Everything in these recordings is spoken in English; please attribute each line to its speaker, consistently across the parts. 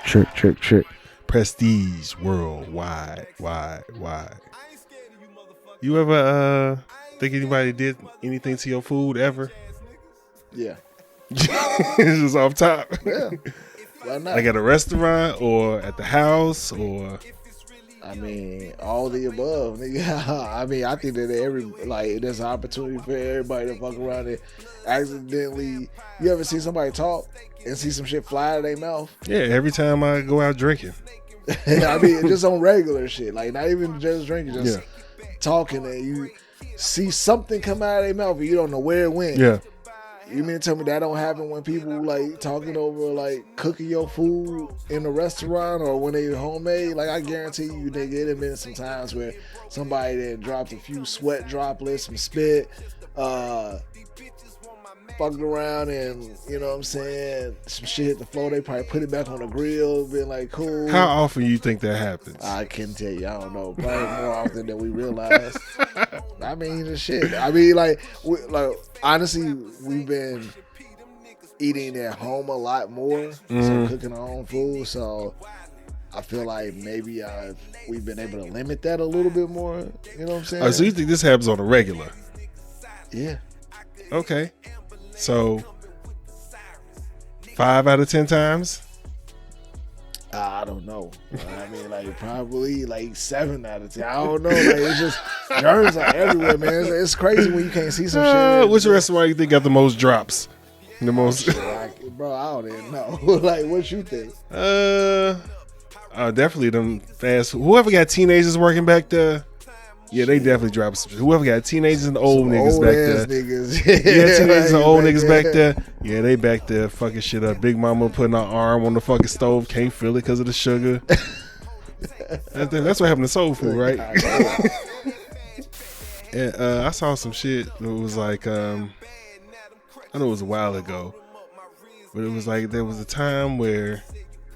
Speaker 1: Trick. Prestige worldwide. Why? You ever think anybody did anything to your food ever?
Speaker 2: Yeah.
Speaker 1: It's just off top.
Speaker 2: Yeah. Why not?
Speaker 1: Like at a restaurant or at the house or.
Speaker 2: I mean, all the above, nigga. I mean, I think that there's an opportunity for everybody to fuck around and accidentally. You ever see somebody talk and see some shit fly out of their mouth?
Speaker 1: Yeah, every time I go out drinking.
Speaker 2: I mean, just on regular shit, like not even just drinking, just talking, and you see something come out of their mouth and you don't know where it went.
Speaker 1: Yeah.
Speaker 2: You mean to tell me that don't happen when people like talking over like cooking your food in a restaurant or when they homemade? Like I guarantee you, nigga, it have been some times where somebody that dropped a few sweat droplets, some spit, fucked around and, you know what I'm saying, some shit hit the floor. They probably put it back on the grill, been like, cool.
Speaker 1: How often you think that happens?
Speaker 2: I can't tell you. I don't know. Probably more often than we realize. I mean, the shit. I mean, honestly, we've been eating at home a lot more, so cooking our own food. So I feel like maybe we've been able to limit that a little bit more. You know what I'm saying?
Speaker 1: Oh, so you think this happens on a regular?
Speaker 2: Yeah.
Speaker 1: Okay. So 5 out of 10 times?
Speaker 2: I don't know. I mean, like probably like 7 out of 10. I don't know. Like it's just germs are everywhere, man. It's crazy when you can't see some shit.
Speaker 1: Which restaurant you think got the most drops? The most?
Speaker 2: Bro, I don't even know. Like, what you think?
Speaker 1: Definitely them fast. Whoever got teenagers working back there. Yeah, they definitely drop some. Whoever got teenagers and old niggas back there. Yeah, teenagers and old niggas back there. Yeah, they back there fucking shit up. Big mama putting her arm on the fucking stove. Can't feel it because of the sugar. That's what happened to soul food, right? And I saw some shit. It was like, I know it was a while ago. But it was like there was a time where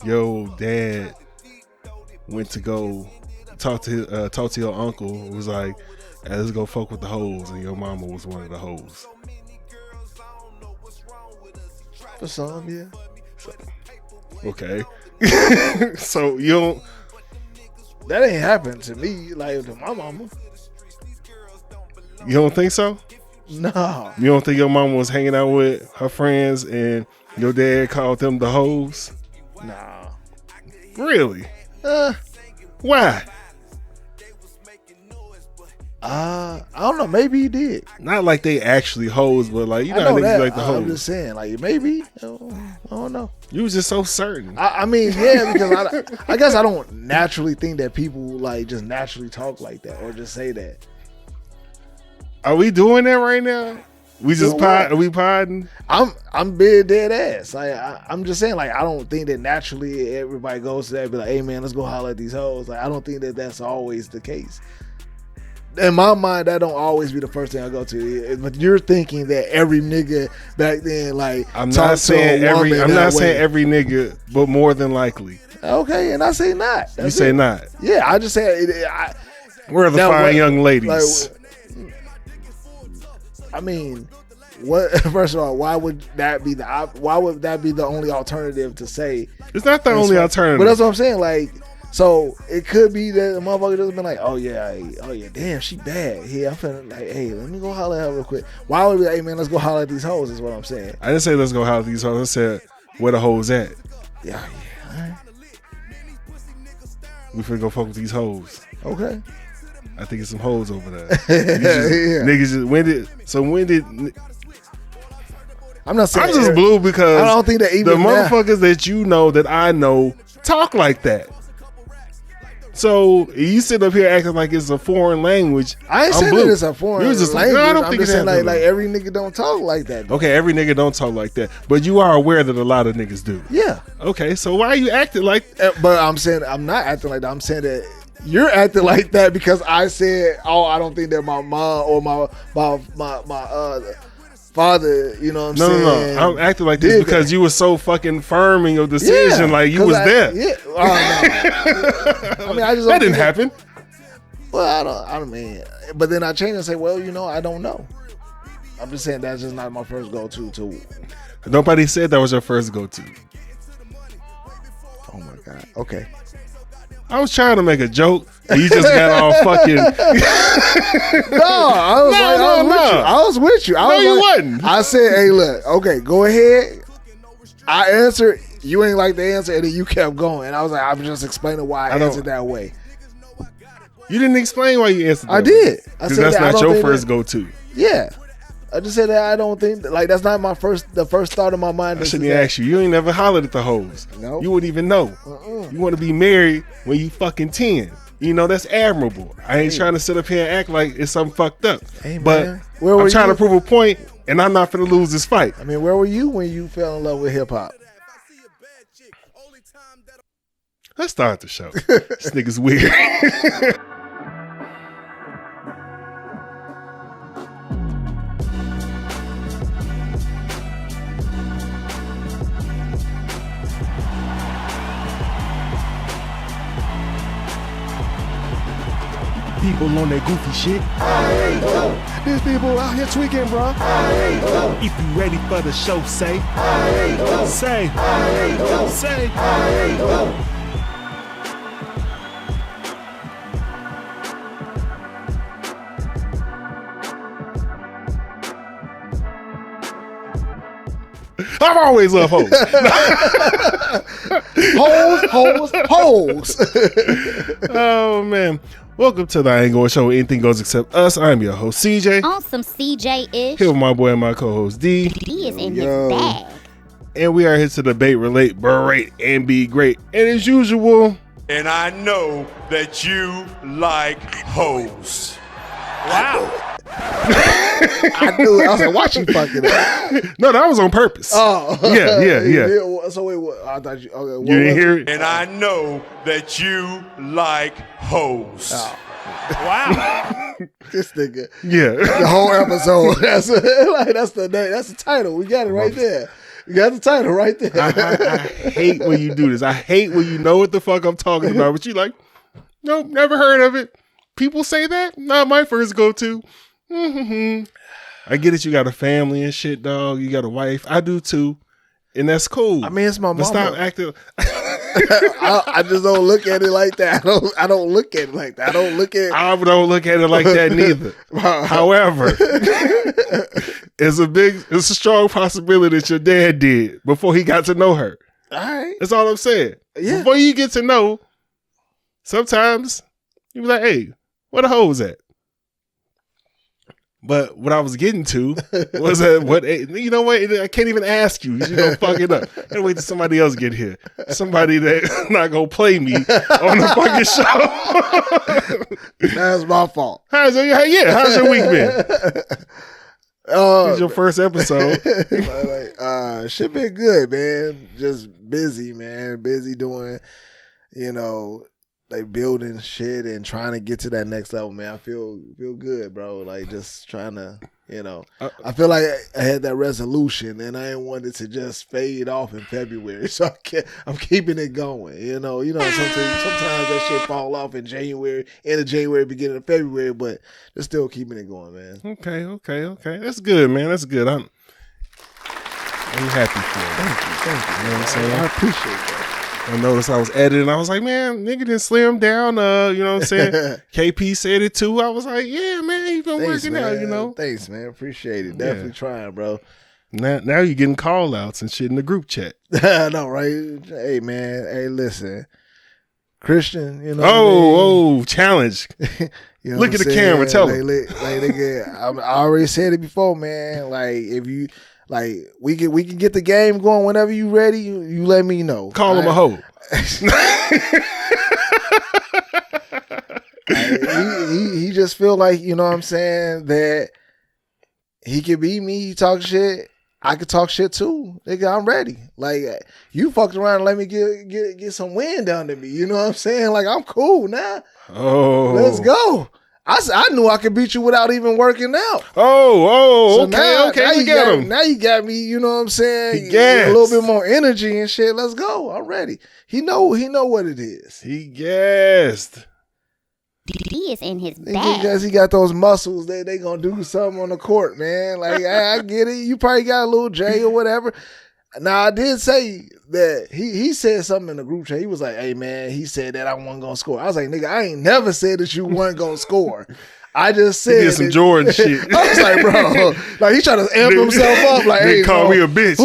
Speaker 1: your dad went to go talk to your uncle. It was like, hey, let's go fuck with the hoes, and your mama was one of the hoes.
Speaker 2: For some, yeah.
Speaker 1: Okay. So you don't.
Speaker 2: That ain't happened to me, like to my mama.
Speaker 1: You don't think so?
Speaker 2: No.
Speaker 1: You don't think your mama was hanging out with her friends and your dad called them the hoes?
Speaker 2: Nah.
Speaker 1: Really? Why?
Speaker 2: I don't know. Maybe he did.
Speaker 1: Not like they actually hoes, but like, you know how niggas like the hoes.
Speaker 2: I'm just saying, like, maybe. I don't know.
Speaker 1: You was just so certain.
Speaker 2: I mean, yeah, because I guess I don't naturally think that people like just naturally talk like that or just say that.
Speaker 1: Are we doing that right now? We just pod? Are we podding?
Speaker 2: I'm being dead ass. Like I'm just saying, like I don't think that naturally everybody goes to that and be like, hey man, let's go holler at these hoes. Like I don't think that that's always the case. In my mind, that don't always be the first thing I go to. But you're thinking that every nigga back then, like,
Speaker 1: I'm not saying every nigga, but more than likely.
Speaker 2: Okay, and I say not.
Speaker 1: You say not.
Speaker 2: Yeah, I just say
Speaker 1: where are the fine young ladies?
Speaker 2: Like, I mean, what? First of all, why would that be the only alternative to say?
Speaker 1: It's not the only alternative.
Speaker 2: But that's what I'm saying. Like, so it could be that the motherfucker just been like, oh yeah, damn, she bad. Yeah, I'm feeling like, hey, let me go holler at her real quick. Why would we be like, hey man, let's go holler at these hoes? Is what I'm saying.
Speaker 1: I didn't say let's go holler at these hoes. I said where the hoes at.
Speaker 2: Yeah. All right.
Speaker 1: We finna go fuck with these hoes.
Speaker 2: Okay.
Speaker 1: I think it's some hoes over there. Niggas just when did? I'm not saying. I'm just blue because
Speaker 2: I don't think that even
Speaker 1: the motherfuckers that you know that I know talk like that. So you sit up here acting like it's a foreign language.
Speaker 2: I ain't saying that it's a foreign language. No, I don't think it's like every nigga don't talk like that. Though.
Speaker 1: Okay, every nigga don't talk like that, but you are aware that a lot of niggas do.
Speaker 2: Yeah.
Speaker 1: Okay, so why are you acting like?
Speaker 2: But I'm saying I'm not acting like that. I'm saying that you're acting like that because I said, oh, I don't think that my mom or my father, you know what I'm saying?
Speaker 1: No. I'm acting like this because you were so fucking firm in your decision, like you was there.
Speaker 2: Yeah. I mean, I just
Speaker 1: that didn't happen.
Speaker 2: Well, I don't mean, but then I change and say, well, you know, I don't know. I'm just saying that's just not my first go-to.
Speaker 1: Nobody said that was your first go-to.
Speaker 2: Oh my God. Okay.
Speaker 1: I was trying to make a joke. And you just got all fucking.
Speaker 2: No, I was with you.
Speaker 1: You wasn't.
Speaker 2: I said, hey, look, okay, go ahead. I answered. You ain't like the answer, and then you kept going. And I was like, I'm just explaining why I answered that way.
Speaker 1: You didn't explain why you answered that
Speaker 2: I did.
Speaker 1: Because that's not your first go-to.
Speaker 2: Yeah. I just said that I don't think, that's not the first thought in my mind.
Speaker 1: I shouldn't ask you. You ain't never hollered at the hoes.
Speaker 2: No.
Speaker 1: You wouldn't even know. You want to be married when you fucking 10. You know, that's admirable. I ain't trying to sit up here and act like it's something fucked up.
Speaker 2: Hey,
Speaker 1: but I'm trying to prove a point, and I'm not finna lose this fight.
Speaker 2: I mean, where were you when you fell in love with hip-hop?
Speaker 1: Let's start the show. This nigga's weird. People on that goofy shit. These people out here tweaking, bro. If you ready for the show, say. Say. I've always loved hoes.
Speaker 2: Hoes.
Speaker 1: Oh, man. Welcome to the I Ain't Going Show where anything goes except us. I'm your host, CJ.
Speaker 3: On some CJ-ish.
Speaker 1: Here with my boy and my co-host, D.
Speaker 3: He is in his bag.
Speaker 1: And we are here to debate, relate, berate, and be great. And as usual...
Speaker 4: And I know that you like hoes. Wow.
Speaker 2: I knew it. I was like, watch you fucking up.
Speaker 1: No, that was on purpose.
Speaker 2: Oh.
Speaker 1: Yeah.
Speaker 2: So wait, what? I thought you... Okay,
Speaker 1: you didn't hear it?
Speaker 4: And I know that you like hoes.
Speaker 2: Oh.
Speaker 4: Wow.
Speaker 2: This nigga.
Speaker 1: Yeah.
Speaker 2: The whole episode. That's the title. We got it right there. You got the title right there.
Speaker 1: I hate when you do this. I hate when you know what the fuck I'm talking about, but you like, nope, never heard of it. People say that? Not my first go-to. I get it. You got a family and shit, dog. You got a wife. I do too. And that's cool.
Speaker 2: I mean, it's my mama.
Speaker 1: But stop acting.
Speaker 2: I just don't look at it like that. I don't look at it like that. I don't look at it like that neither. However, it's a strong possibility that your dad did before he got to know her. All right.
Speaker 1: That's all I'm saying.
Speaker 2: Yeah.
Speaker 1: Before you get to know, sometimes you be like, hey, where the hoes at? But what I was getting to was you know what? I can't even ask you. You're going to fuck it up. And wait till somebody else get here. Somebody that's not going to play me on the fucking show.
Speaker 2: That's my fault.
Speaker 1: How's your week been? It's your first episode.
Speaker 2: Shit been good, man. Just busy, man. Busy doing, like building shit and trying to get to that next level, man. I feel good, bro. Like just trying to, I feel like I had that resolution and I didn't want it to just fade off in February. So I'm keeping it going. Sometimes that shit fall off in January, end of January, beginning of February, but just still keeping it going, man.
Speaker 1: Okay. That's good, man. That's good. I'm happy for you.
Speaker 2: Thank you.
Speaker 1: You know what I'm saying?
Speaker 2: I appreciate that.
Speaker 1: I noticed I was editing. I was like, man, nigga didn't slim down. You know what I'm saying? KP said it too. I was like, yeah, man, you been working out,
Speaker 2: Thanks, man. Appreciate it. Definitely trying, bro.
Speaker 1: Now you're getting call outs and shit in the group chat.
Speaker 2: I know, right? Hey, man. Hey, listen. Christian,
Speaker 1: challenge. Look at the camera. Tell him.
Speaker 2: Nigga, I already said it before, man. Like, if you... Like we can get the game going whenever you ready. You let me know.
Speaker 1: Call him a hoe.
Speaker 2: He just feel like, you know what I'm saying, that he can beat me. He talk shit. I could talk shit too. Nigga, I'm ready. Like you fucked around and let me get some wind under me. You know what I'm saying? Like I'm cool now.
Speaker 1: Oh,
Speaker 2: let's go. I knew I could beat you without even working out.
Speaker 1: So
Speaker 2: okay.
Speaker 1: Now you got him.
Speaker 2: Now you got me, you know what I'm saying?
Speaker 1: He gassed.
Speaker 2: A little bit more energy and shit. Let's go. I'm ready. He know what it is.
Speaker 1: He gassed.
Speaker 3: He is in his bag.
Speaker 2: Because he got those muscles, they gonna do something on the court, man. Like I get it. You probably got a little J or whatever. Now I did say that he said something in the group chat. He was like, "Hey man," he said that I wasn't gonna score. I was like, "Nigga, I ain't never said that you weren't gonna score. I just said
Speaker 1: He did some Jordan shit.
Speaker 2: I was like, bro, like he trying to amp himself up. Like, hey,
Speaker 1: call
Speaker 2: bro,
Speaker 1: me a bitch.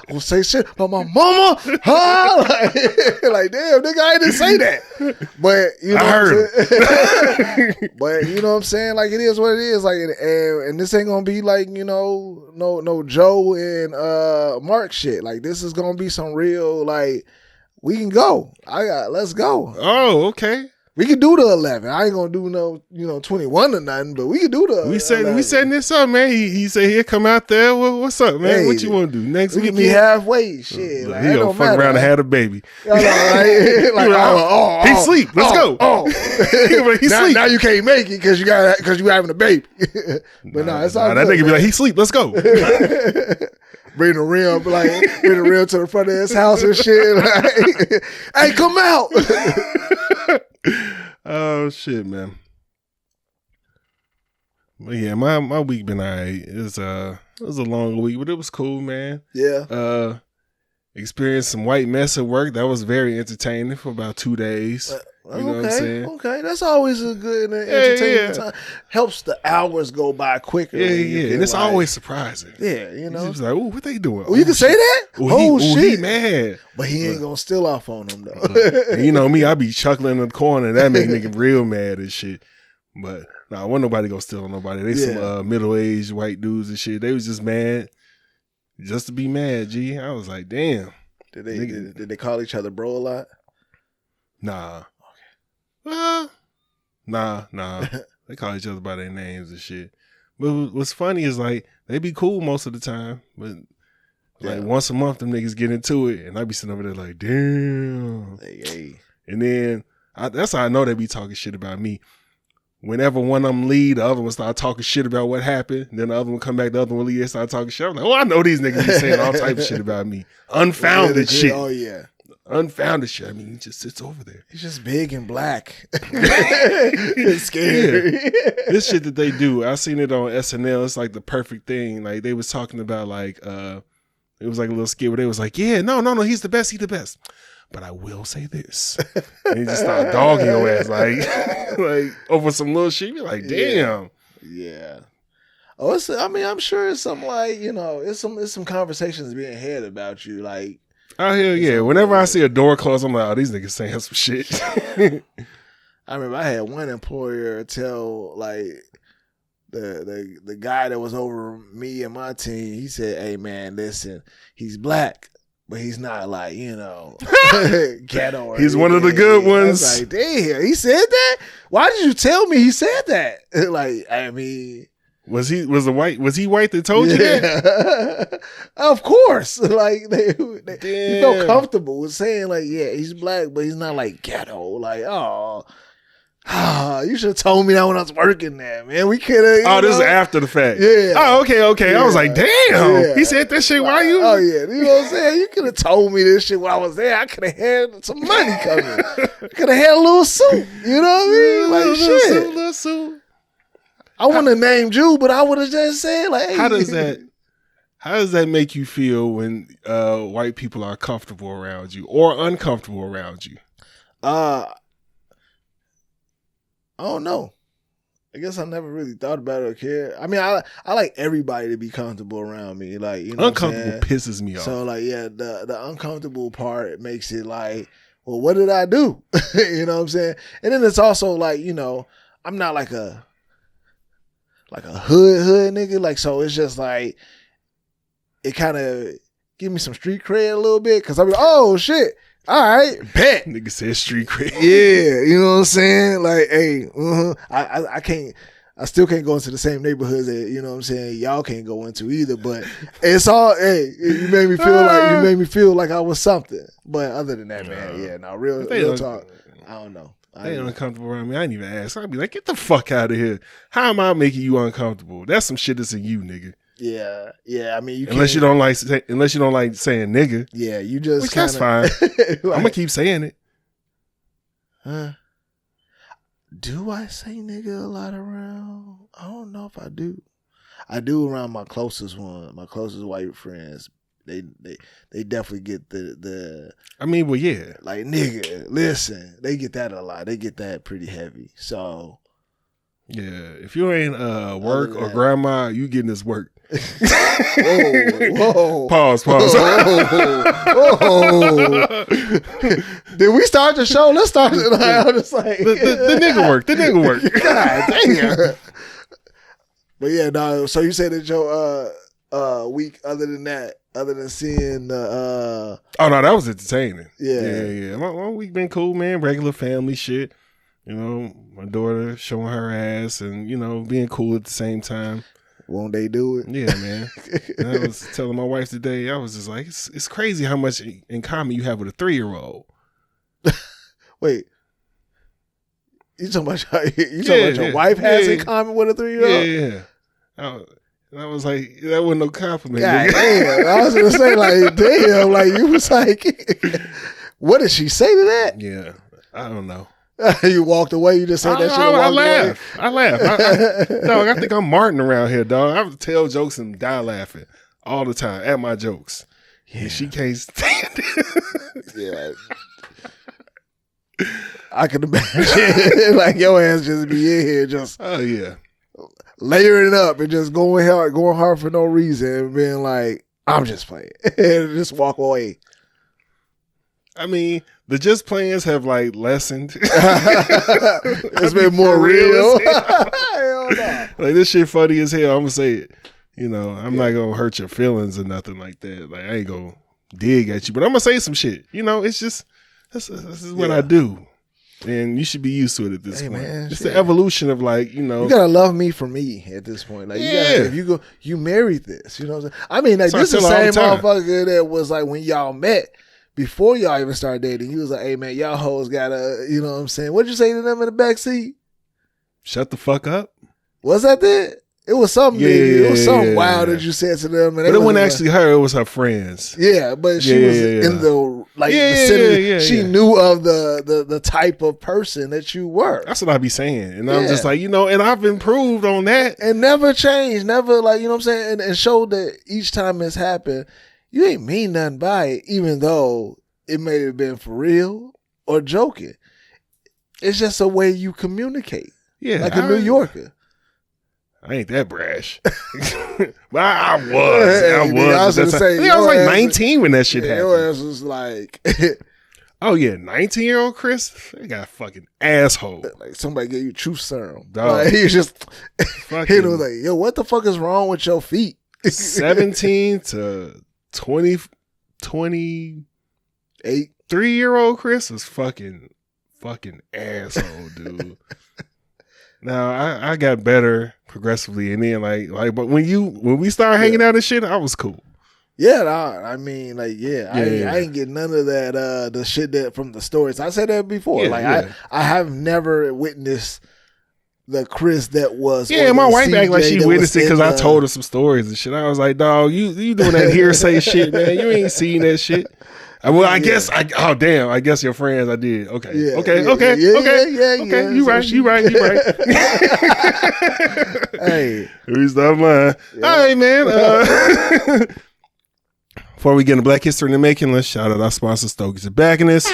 Speaker 2: Gonna say shit about my mama. Like, damn, nigga, I didn't say that. But you know,
Speaker 1: I heard
Speaker 2: but you know what I'm saying? Like, it is what it is. Like, and this ain't gonna be like, you know, no Joe and Mark shit. Like, this is gonna be some real, like, we can go. Let's go.
Speaker 1: Oh, okay.
Speaker 2: We can do the 11. I ain't gonna do no, 21 or nothing, but we can do the.
Speaker 1: We setting this up, man. He said he'll come out there. What's up, man?
Speaker 2: Hey,
Speaker 1: what you want to do next
Speaker 2: we
Speaker 1: week?
Speaker 2: can be halfway. Shit, like,
Speaker 1: he gonna fuck around and have a baby.
Speaker 2: Like,
Speaker 1: he sleep. Let's go. He sleep.
Speaker 2: Now you can't make it because you having a baby. But it's all
Speaker 1: that
Speaker 2: good,
Speaker 1: nigga be like, he sleep. Let's go.
Speaker 2: Bring the rim, bring the rim to the front of his house and shit. Like, hey, come out.
Speaker 1: Oh shit, man. But yeah, my week been alright. It was a long week, but it was cool, man.
Speaker 2: Yeah.
Speaker 1: Experienced some white mess at work. That was very entertaining for about 2 days. You know what I'm saying?
Speaker 2: Okay, that's always a good entertaining time. Helps the hours go by quicker.
Speaker 1: Yeah. And it's always surprising.
Speaker 2: Yeah, you know.
Speaker 1: It's like, ooh, what they doing?
Speaker 2: Oh, you can say that? Shit.
Speaker 1: He mad.
Speaker 2: But he ain't gonna steal off on them though.
Speaker 1: And you know me, I be chuckling in the corner. That make nigga real mad and shit. But nah, wasn't nobody gonna steal on nobody. They some middle-aged white dudes and shit. They was just mad. Just to be mad, G. I was like, damn.
Speaker 2: Did they call each other bro a lot?
Speaker 1: Nah. Nah. They call each other by their names and shit. But what's funny is like they be cool most of the time, but like once a month them niggas get into it, and I be sitting over there like, damn.
Speaker 2: Hey.
Speaker 1: And then that's how I know they be talking shit about me. Whenever one of them leave, the other one start talking shit about what happened. Then the other one come back, the other one leave, they start talking shit. I'm like, oh, I know these niggas be saying all type of shit about me. Unfounded shit.
Speaker 2: Oh yeah.
Speaker 1: Unfounded shit. I mean, he just sits over there.
Speaker 2: He's just big and black. It's scary.
Speaker 1: Yeah. This shit that they do, I seen it on SNL. It's like the perfect thing. Like they was talking about like, it was like a little skit where they was like, yeah, no, he's the best. But I will say this. And he just started dogging your ass like over some little shit. You're like, damn.
Speaker 2: Yeah. Oh, I'm sure it's some like, it's some conversations being had about you. Like,
Speaker 1: oh hell yeah. Whenever I see a door close, I'm like, oh, these niggas saying some shit.
Speaker 2: I remember I had one employer tell like the guy that was over me and my team, he said, hey man, listen, he's black. But he's not like, ghetto.
Speaker 1: He's one of the good ones.
Speaker 2: I was like, damn, he said that? Why did you tell me he said that? Like, I mean,
Speaker 1: was he white that told you that?
Speaker 2: Of course. Like they felt comfortable with saying like, yeah, he's black, but he's not like ghetto. Like, you should have told me that when I was working there, man. We could have.
Speaker 1: Oh, this is after the fact.
Speaker 2: Yeah.
Speaker 1: Oh, okay.
Speaker 2: Yeah.
Speaker 1: I was like, damn. Yeah. He said that shit while you.
Speaker 2: Oh yeah. You know what I'm saying? You could have told me this shit while I was there. I could have had some money coming. Could have had a little suit. You know what I mean? Like shit.
Speaker 1: Little suit.
Speaker 2: I wouldn't have named you, but I would have just said like, hey.
Speaker 1: How does that make you feel when white people are comfortable around you or uncomfortable around you?
Speaker 2: I don't know. I guess I never really thought about it or cared. I mean, I like everybody to be comfortable around me. Like,
Speaker 1: uncomfortable pisses me off.
Speaker 2: So like, yeah, the uncomfortable part makes it like, well, what did I do? You know what I'm saying? And then it's also like, I'm not like a hood nigga. Like, so it's just like, it kind of give me some street cred a little bit. Cause I'm like, oh shit. All right, bet.
Speaker 1: Nigga said street cred.
Speaker 2: Yeah, you know what I'm saying? Like, hey, I still can't go into the same neighborhoods that, you know what I'm saying, y'all can't go into either, but it's all, hey, you made me feel like I was something. But other than that, man, yeah, no, real talk, I don't know.
Speaker 1: They uncomfortable around me. I didn't even ask. I'd be like, get the fuck out of here. How am I making you uncomfortable? That's some shit that's in you, nigga.
Speaker 2: Yeah. I mean,
Speaker 1: unless you don't like saying nigga.
Speaker 2: Yeah, you just
Speaker 1: which that's fine. Like, I'm gonna keep saying it.
Speaker 2: Do I say nigga a lot around? I don't know if I do. I do around my closest white friends. they definitely get the.
Speaker 1: I mean, well, yeah.
Speaker 2: Like, nigga, listen, they get that a lot. They get that pretty heavy. So,
Speaker 1: yeah, if you ain't work or grandma, you getting this work.
Speaker 2: whoa.
Speaker 1: Pause.
Speaker 2: Whoa. Did we start the show? Let's start it. I'm just like
Speaker 1: the nigga work. The nigga work.
Speaker 2: God damn. But yeah, no. So you said that your week, other than seeing the
Speaker 1: oh no, that was entertaining.
Speaker 2: Yeah.
Speaker 1: My week been cool, man. Regular family shit. You know, my daughter showing her ass and, you know, being cool at the same time.
Speaker 2: Won't they do it?
Speaker 1: Yeah, man. And I was telling my wife today, I was just like, it's crazy how much in common you have with a 3-year-old.
Speaker 2: Wait. You talking about your wife has in common with a 3-year-old?
Speaker 1: Yeah. I was like, that wasn't no compliment.
Speaker 2: God damn. I was gonna say, like, damn, like you was like, what did she say to that?
Speaker 1: Yeah, I don't know.
Speaker 2: You walked away. You just said that shit.
Speaker 1: I laughed. Dog, I think I'm Martin around here, dog. I would tell jokes and die laughing all the time at my jokes. Yeah, and she can't stand it.
Speaker 2: Yeah. I can imagine like your ass just be in here just layering it up and just going hard for no reason and being like, I'm just playing and just walk away.
Speaker 1: I mean, the just players have like lessened.
Speaker 2: It's been more real. Hell no.
Speaker 1: Like, this shit funny as hell. I'm gonna say it. You know, I'm not gonna hurt your feelings or nothing like that. Like, I ain't gonna dig at you, but I'm gonna say some shit. You know, it's just this is what I do, and you should be used to it at this point. Man, it's the evolution of, like, you know,
Speaker 2: you gotta love me for me at this point. Like, you gotta, if you married this, you know what I'm saying? I mean, like, this is the same motherfucker that was like when y'all met. Before y'all even started dating, he was like, hey, man, y'all hoes gotta, you know what I'm saying? What'd you say to them in the backseat?
Speaker 1: Shut the fuck up.
Speaker 2: Was that it? It was something it was something wild that you said to them. And
Speaker 1: but it wasn't actually her, it was her friends.
Speaker 2: Yeah, but she was in the vicinity. She knew of the type of person that you were.
Speaker 1: That's what I be saying. And I'm just like, you know, and I've improved on that.
Speaker 2: And never changed. Never, like, you know what I'm saying? And showed that each time it's happened, you ain't mean nothing by it, even though it may have been for real or joking. It's just a way you communicate. Yeah. Like a New Yorker.
Speaker 1: I ain't that brash. But I was. I was like 19 when that shit happened.
Speaker 2: Your ass was like...
Speaker 1: Oh, yeah. 19-year-old Chris? They got a fucking asshole.
Speaker 2: Like, somebody gave you truth serum.
Speaker 1: Dog.
Speaker 2: Like, he just... He was like, yo, what the fuck is wrong with your feet?
Speaker 1: 17 to... 28, 3-year-old Chris was fucking asshole, dude. Now I got better progressively, and then like, but when we started hanging out and shit, I was cool.
Speaker 2: Yeah, I mean, like, I ain't get none of that the shit that from the stories. I said that before. I have never witnessed the Chris that was.
Speaker 1: Yeah, my wife act like she witnessed it because I told her some stories and shit. I was like, dog, you doing that hearsay shit, man. You ain't seen that shit. Well, I guess I guess your friends I did. Okay.
Speaker 2: Yeah,
Speaker 1: okay. You right.
Speaker 2: Hey.
Speaker 1: Who's that man? All right, man. Before we get into Black History in the Making, let's shout out our sponsor, Stogies Tobacconist.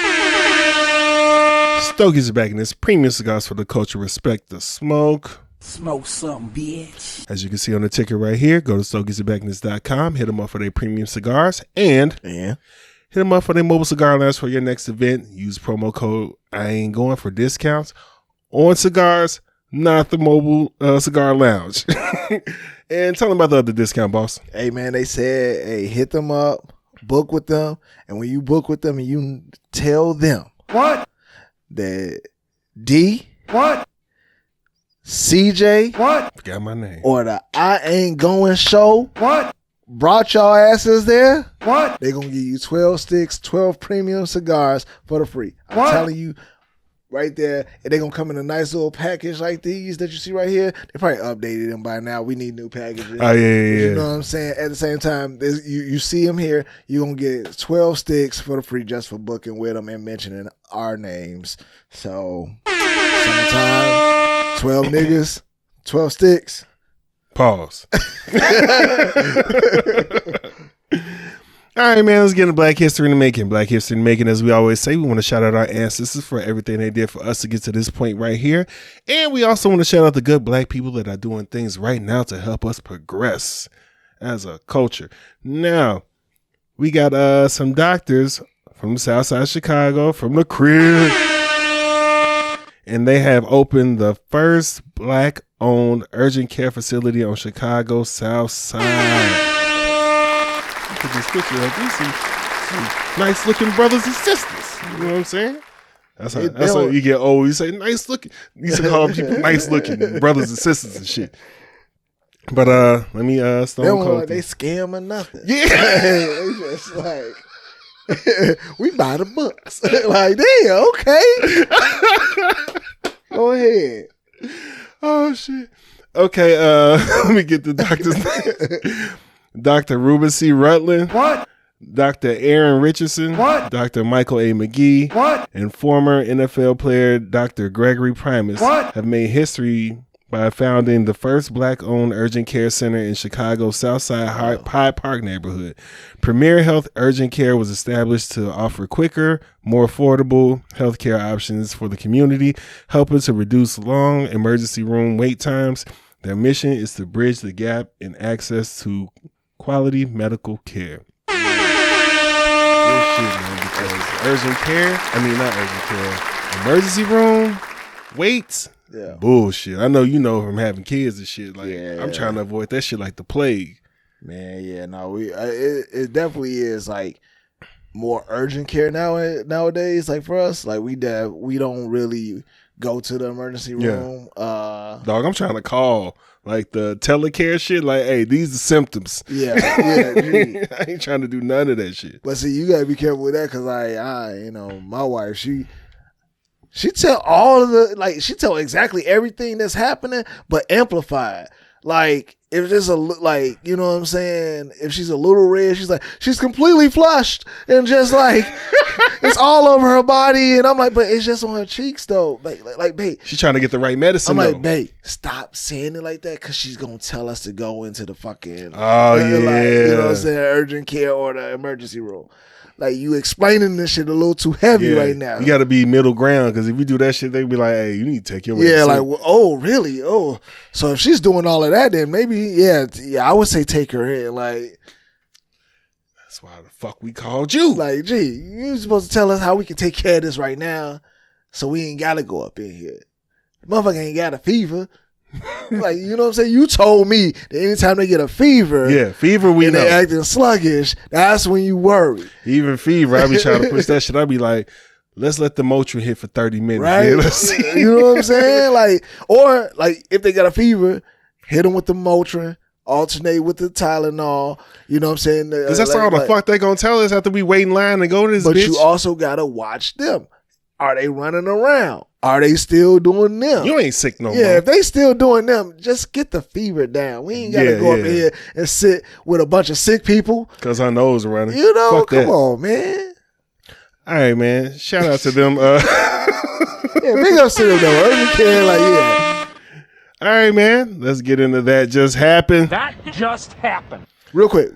Speaker 1: Stogies Tobacconist, premium cigars for the culture. Respect the smoke.
Speaker 5: Smoke some, bitch.
Speaker 1: As you can see on the ticker right here, go to StogiesTobacconist.com, hit them up for their premium cigars, and hit them up for their mobile cigar lounge for your next event. Use promo code I Ain't Going for discounts on cigars, not the mobile cigar lounge. And tell them about the other discount, boss.
Speaker 2: Hey, man, they said, hey, hit them up, book with them, and when you book with them, you tell them that D CJ
Speaker 1: forgot my name
Speaker 2: or the I Ain't Going show brought y'all asses there. They gonna give you 12 sticks, 12 premium cigars for the free. I'm telling you right there, and they gonna come in a nice little package like these that you see right here. They probably updated them by now. We need new packages.
Speaker 1: Oh yeah.
Speaker 2: You know what I'm saying? At the same time, you see them here, you're gonna get 12 sticks for the free just for booking with them and mentioning our names. So summertime, 12 niggas, 12 sticks.
Speaker 1: Pause. All right, man, let's get into Black History in the Making. Black History in the Making, as we always say, we want to shout out our ancestors for everything they did for us to get to this point right here. And we also want to shout out the good black people that are doing things right now to help us progress as a culture. Now, we got some doctors from the South Side of Chicago, from the crib. And they have opened the first black-owned urgent care facility on Chicago's South Side. Look at this picture of these some nice-looking brothers and sisters. You know what I'm saying? That's how you get old. You say nice-looking. You used to call people nice-looking brothers and sisters and shit. But let me stone cold.
Speaker 2: Like they scam or nothing.
Speaker 1: Yeah,
Speaker 2: they just like. We buy the books. Like, damn, okay. Go ahead.
Speaker 1: Oh shit. Okay, let me get the doctor's name. Dr. Ruben C. Rutland.
Speaker 5: What?
Speaker 1: Dr. Aaron Richardson.
Speaker 5: What?
Speaker 1: Dr. Michael A. McGee.
Speaker 5: What?
Speaker 1: And former NFL player Dr. Gregory Primus have made history by founding the first black-owned urgent care center in Chicago's Southside Hyde Park neighborhood. Premier Health Urgent Care was established to offer quicker, more affordable healthcare options for the community, helping to reduce long emergency room wait times. Their mission is to bridge the gap in access to quality medical care. Good shit, man, because emergency room waits.
Speaker 2: Yeah.
Speaker 1: Bullshit. I know you know from having kids and shit. Like, I'm trying to avoid that shit like the plague.
Speaker 2: Man, yeah, no, it definitely is like more urgent care nowadays. Like for us, like we don't really go to the emergency room.
Speaker 1: Dog, I'm trying to call like the telecare shit. Like, hey, these are symptoms.
Speaker 2: Yeah.
Speaker 1: I ain't trying to do none of that shit.
Speaker 2: But see, you gotta be careful with that because my wife, she tell all of she tell exactly everything that's happening, but amplified. Like, if it's you know what I'm saying? If she's a little red, she's like, she's completely flushed and just like, it's all over her body. And I'm like, but it's just on her cheeks though. Like, babe.
Speaker 1: She's trying to get the right medicine.
Speaker 2: I'm
Speaker 1: though.
Speaker 2: like, babe, stop saying it like that because she's going to tell us to go into the fucking,
Speaker 1: oh, yeah.
Speaker 2: you know what I'm saying, urgent care or the emergency room. Like, you explaining this shit a little too heavy right now.
Speaker 1: You got to be middle ground because if you do that shit, they be like, hey, you need to take your medicine.
Speaker 2: Yeah, like, well, oh, really? Oh. So if she's doing all of that, then maybe, yeah, I would say take her in. Like,
Speaker 1: that's why the fuck we called you.
Speaker 2: Like, gee, you supposed to tell us how we can take care of this right now so we ain't got to go up in here. Motherfucker ain't got a fever. Like, you know what I'm saying? You told me that anytime they get a fever,
Speaker 1: fever we
Speaker 2: and
Speaker 1: know.
Speaker 2: they acting sluggish, that's when you worry.
Speaker 1: Even fever, I be trying to push that shit. I be like, let's let the Motrin hit for 30 minutes.
Speaker 2: Right?
Speaker 1: Yeah, let's see.
Speaker 2: You know what I'm saying? Like, or like if they got a fever, hit them with the Motrin, alternate with the Tylenol. You know what I'm saying?
Speaker 1: Because that's all the fuck they gonna tell us after we wait in line and go to this
Speaker 2: but
Speaker 1: bitch.
Speaker 2: You also gotta watch them. Are they running around? Are they still doing them?
Speaker 1: You ain't sick no more.
Speaker 2: Yeah, if they still doing them, just get the fever down. We ain't got to go up here and sit with a bunch of sick people.
Speaker 1: Because our nose running.
Speaker 2: You know,
Speaker 1: fuck
Speaker 2: come
Speaker 1: that.
Speaker 2: on, man.
Speaker 1: All right, man. Shout out to them.
Speaker 2: Yeah, big ups to them, though. Urgent care, like, yeah.
Speaker 1: All right, man. Let's get into that just happened.
Speaker 5: That just happened.
Speaker 2: Real quick.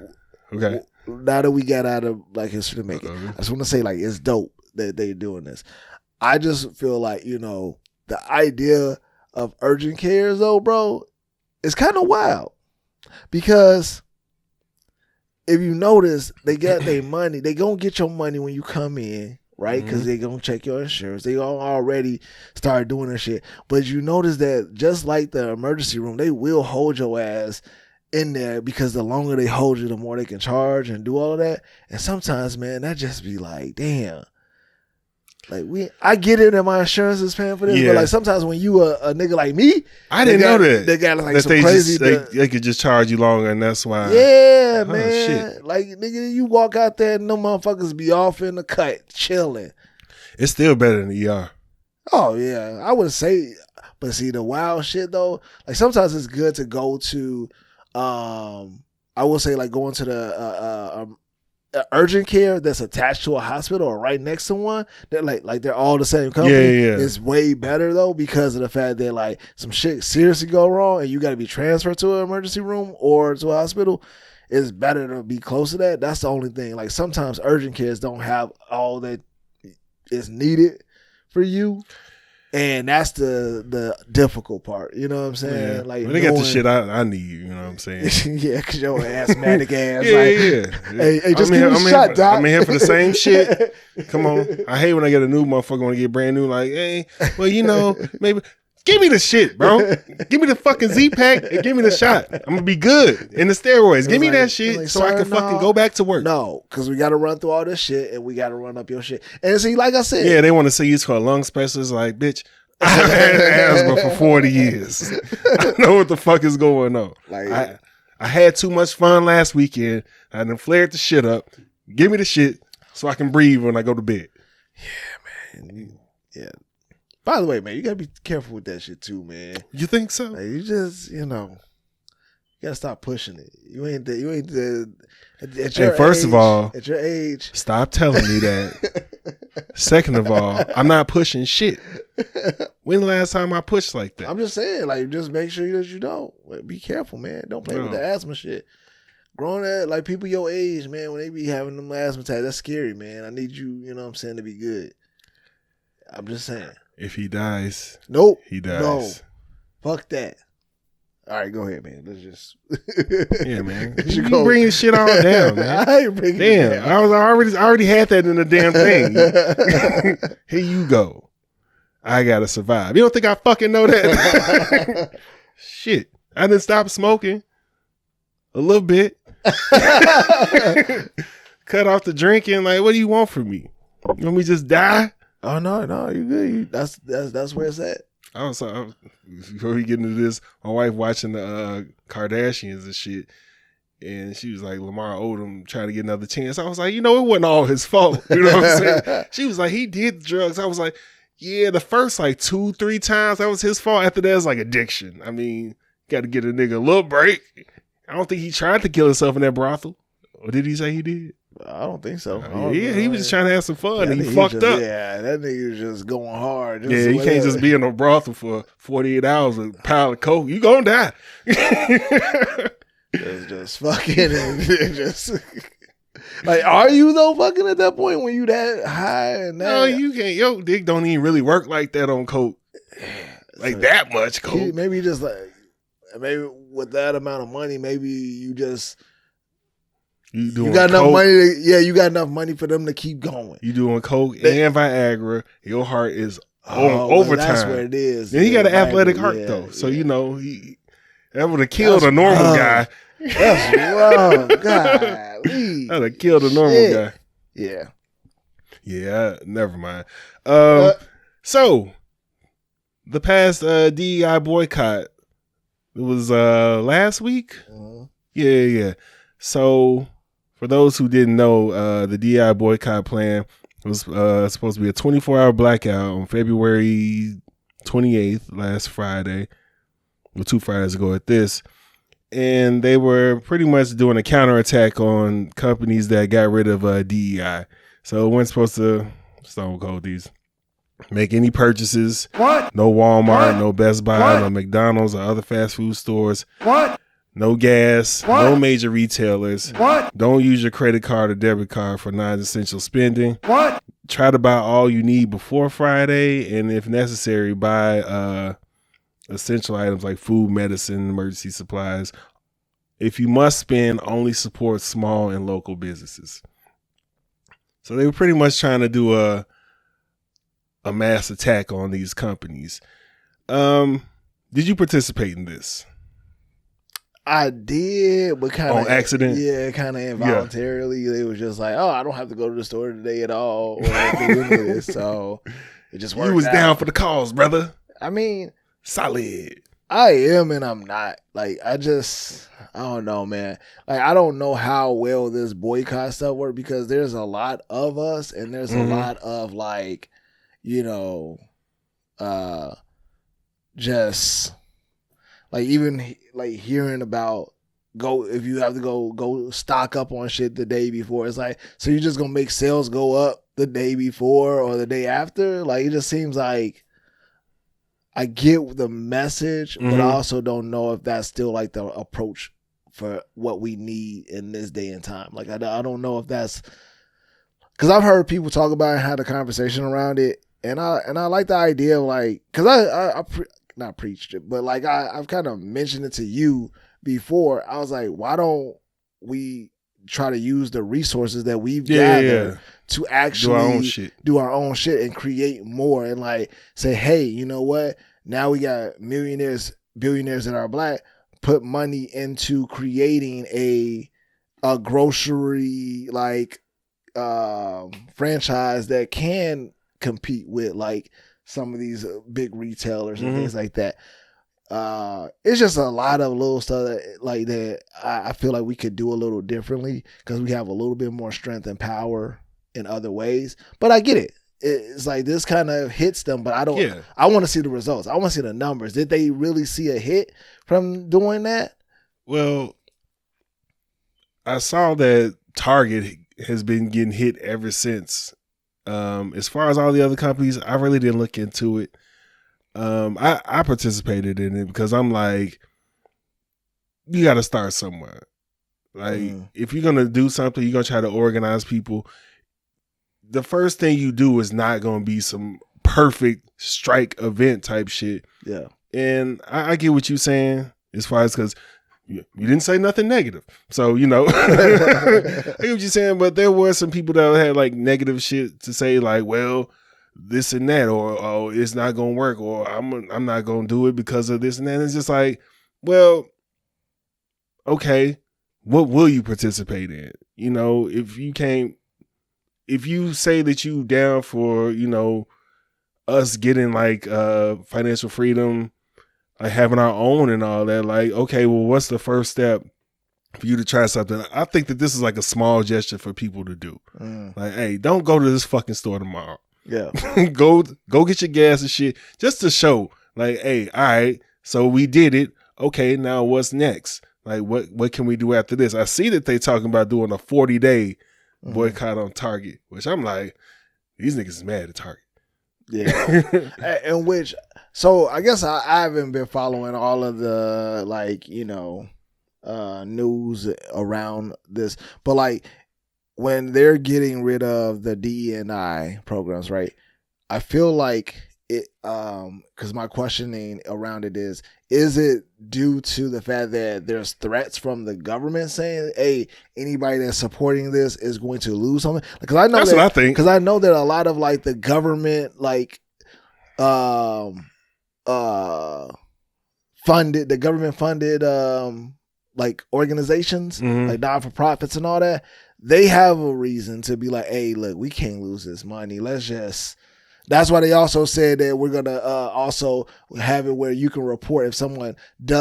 Speaker 1: Okay.
Speaker 2: Now that we got out of Black History to Make It, I just want to say, like, it's dope that they doing this. I just feel like, you know, the idea of urgent cares, though, bro, is kind of wild. Because if you notice, they got their money. They going to get your money when you come in, right? Because they going to check your insurance. They already start doing this shit. But you notice that just like the emergency room, they will hold your ass in there because the longer they hold you, the more they can charge and do all of that. And sometimes, man, that just be like, damn. Like I get it that my insurance is paying for this, but like sometimes when you a nigga like me,
Speaker 1: I didn't know that
Speaker 2: they got like
Speaker 1: that
Speaker 2: some crazy.
Speaker 1: They could just charge you longer, and that's why.
Speaker 2: Yeah, man.
Speaker 1: Shit.
Speaker 2: Like nigga, you walk out there and no motherfuckers be off in the cut chilling.
Speaker 1: It's still better than the ER.
Speaker 2: Oh yeah, I would say, but see the wild shit though. Like sometimes it's good to go to. I will say like going to the urgent care that's attached to a hospital or right next to one. They're like they're all the same company.
Speaker 1: Yeah.
Speaker 2: It's way better though because of the fact that like some shit seriously go wrong and you got to be transferred to an emergency room or to a hospital. it's better to be close to that. That's the only thing. Like sometimes urgent cares don't have all that is needed for you. And that's the difficult part. You know what I'm saying?
Speaker 1: Yeah.
Speaker 2: Like
Speaker 1: they got the shit I need, you know what I'm saying?
Speaker 2: yeah, because your asthmatic ass.
Speaker 1: Yeah,
Speaker 2: like,
Speaker 1: yeah.
Speaker 2: Hey, just give me a shot, Doc.
Speaker 1: I'm in here for the same shit. Come on. I hate when I get a new motherfucker want to get brand new. Like, hey, well, you know, maybe give me the shit, bro. Give me the fucking Z-Pack and give me the shot. I'm going to be good. And the steroids. Give me that shit so I can fucking go back to work.
Speaker 2: No, because we got to run through all this shit and we got to run up your shit. And see, like I said.
Speaker 1: Yeah, they want to see you to a lung specialist. Like, bitch, I've had asthma for 40 years. I know what the fuck is going on. Like, I had too much fun last weekend. I done flared the shit up. Give me the shit so I can breathe when I go to bed.
Speaker 2: Yeah, man. Yeah. By the way, man, you gotta be careful with that shit too, man.
Speaker 1: You think so?
Speaker 2: Like, you just, you gotta stop pushing it. You ain't the at your
Speaker 1: First
Speaker 2: age,
Speaker 1: of all,
Speaker 2: at your age.
Speaker 1: Stop telling me that. Second of all, I'm not pushing shit. When the last time I pushed like that?
Speaker 2: I'm just saying, like, just make sure that you don't. Like, be careful, man. Don't play with the asthma shit. Growing at like people your age, man, when they be having them asthma attacks, that's scary, man. I need you, you know what I'm saying, to be good. I'm just saying.
Speaker 1: If he dies,
Speaker 2: nope,
Speaker 1: he dies.
Speaker 2: No, fuck that. All right, go ahead, man. Let's just
Speaker 1: yeah, man. You bringing shit all down, man.
Speaker 2: I ain't bringing it down.
Speaker 1: I already had that in the damn thing. Here you go. I gotta survive. You don't think I fucking know that? Shit, I didn't stop smoking a little bit. Cut off the drinking. Like, what do you want from me? You want me to just die?
Speaker 2: Oh no, you good. That's where it's at.
Speaker 1: Before we get into this, my wife watching the Kardashians and shit, and she was like, Lamar Odom trying to get another chance. I was like, it wasn't all his fault. You know what I'm saying? She was like, he did drugs. I was like, yeah, the first like 2-3 times that was his fault. After that, it's like addiction. I mean, got to get a nigga a little break. I don't think he tried to kill himself in that brothel. Or did he say he did?
Speaker 2: I don't think so.
Speaker 1: Yeah, he was just trying to have some fun and he fucked up.
Speaker 2: Yeah, that nigga was just going hard. Just
Speaker 1: you can't just be in a brothel for 48 hours with a pile of coke. You gonna die.
Speaker 2: just fucking and just like, are you though fucking at that point when you that high and that?
Speaker 1: No, you can't. Yo, dick don't even really work like that on coke. Like that much coke.
Speaker 2: Maybe just like, maybe with that amount of money, maybe you just. You got enough money you got enough money for them to keep going.
Speaker 1: You doing coke and Viagra, your heart is overtime.
Speaker 2: That's what it is.
Speaker 1: And he got an athletic heart though. So that would have killed a normal guy.
Speaker 2: That's wrong. God.
Speaker 1: That would have killed a normal guy.
Speaker 2: Yeah.
Speaker 1: Yeah, never mind. So the past DEI boycott, it was last week? Yeah. So for those who didn't know, the DI boycott plan was supposed to be a 24-hour blackout on February 28th, last Friday, or 2 Fridays ago at this. And they were pretty much doing a counterattack on companies that got rid of DEI. So it wasn't supposed to, Stone Cold these, make any purchases.
Speaker 5: What?
Speaker 1: No Walmart,
Speaker 5: What?
Speaker 1: no Best Buy,
Speaker 5: What?
Speaker 1: no McDonald's or other fast food stores.
Speaker 5: What?
Speaker 1: No gas,
Speaker 5: What?
Speaker 1: no major retailers.
Speaker 5: What?
Speaker 1: Don't use your credit card or debit card for non-essential spending.
Speaker 5: What?
Speaker 1: Try to buy all you need before Friday, and if necessary, buy essential items like food, medicine, emergency supplies. If you must spend, only support small and local businesses. So they were pretty much trying to do a mass attack on these companies. Did you participate in this?
Speaker 2: I did, but kind of
Speaker 1: on accident.
Speaker 2: Yeah, kind of involuntarily. Yeah. They was just like, "Oh, I don't have to go to the store today at all." Or this, so it just worked.
Speaker 1: You was
Speaker 2: out.
Speaker 1: down for the cause, brother.
Speaker 2: I mean,
Speaker 1: solid.
Speaker 2: I am, and I'm not. Like, I don't know, man. Like, I don't know how well this boycott stuff works because there's a lot of us, and there's a lot of like, just. Like, even like hearing about if you have to go stock up on shit the day before, it's like, so you're just gonna make sales go up the day before or the day after? Like, it just seems like I get the message, but I also don't know if that's still like the approach for what we need in this day and time. Like I don't know if that's because I've heard people talk about it and had a conversation around it, and I like the idea of like because I not preached it, but like I've kind of mentioned it to you before. I was like, why don't we try to use the resources that we've gathered to actually do our own shit and create more and like say, hey, you know what? Now we got millionaires, billionaires that are black, put money into creating a grocery like franchise that can compete with like some of these big retailers and things like that. It's just a lot of little stuff that, like that I feel like we could do a little differently because we have a little bit more strength and power in other ways. But I get it. It's like this kind of hits them, but I don't. Yeah. I want to see the results. I want to see the numbers. Did they really see a hit from doing that?
Speaker 1: Well, I saw that Target has been getting hit ever since. As far as all the other companies, I really didn't look into it. I participated in it because I'm like, you got to start somewhere. Like, if you're going to do something, you're going to try to organize people. The first thing you do is not going to be some perfect strike event type shit.
Speaker 2: Yeah.
Speaker 1: And I get what you're saying as far as because you didn't say nothing negative. So, you know, I get what you're saying. But there were some people that had like negative shit to say like, well, this and that, or oh, it's not gonna work, or I'm not gonna do it because of this and that. And it's just like, well, okay, what will you participate in? You know, if you say that you down for, you know, us getting like financial freedom, like having our own and all that, like, okay, well, what's the first step for you to try something? I think that this is like a small gesture for people to do. Like, hey, don't go to this fucking store tomorrow.
Speaker 2: Yeah.
Speaker 1: go get your gas and shit just to show like, hey, all right, so we did it. Okay, now what's next? Like, what can we do after this? I see that they talking about doing a 40-day boycott on Target, which I'm like, these niggas is mad at Target.
Speaker 2: Yeah. In which, so I guess I haven't been following all of the like, you know, news around this, but like, when they're getting rid of the DE&I programs, right? I feel like it, because my questioning around it is it due to the fact that there's threats from the government saying, hey, anybody that's supporting this is going to lose something? Because I know
Speaker 1: that's what I think.
Speaker 2: Because I know that a lot of like the government, like, funded like organizations, like non-for-profits and all that, they have a reason to be like, hey, look, we can't lose this money. That's why they also said that we're going to also have it where you can report if someone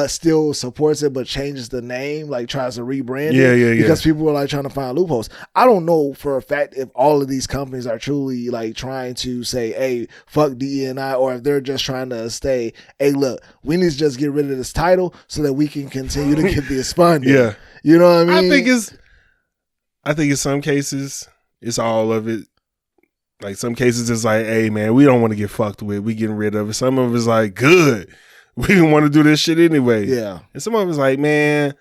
Speaker 2: still supports it but changes the name, like tries to rebrand it. Because people are like trying to find loopholes. I don't know for a fact if all of these companies are truly like trying to say, hey, fuck DE&I, or if they're just trying to stay, hey, look, we need to just get rid of this title so that we can continue to get this funding.
Speaker 1: Yeah.
Speaker 2: You know what I mean?
Speaker 1: I think in some cases, it's all of it. Like some cases, it's like, hey, man, we don't want to get fucked with. We getting rid of it. Some of it's like, good. We didn't want to do this shit anyway.
Speaker 2: Yeah.
Speaker 1: And some of it's like, man,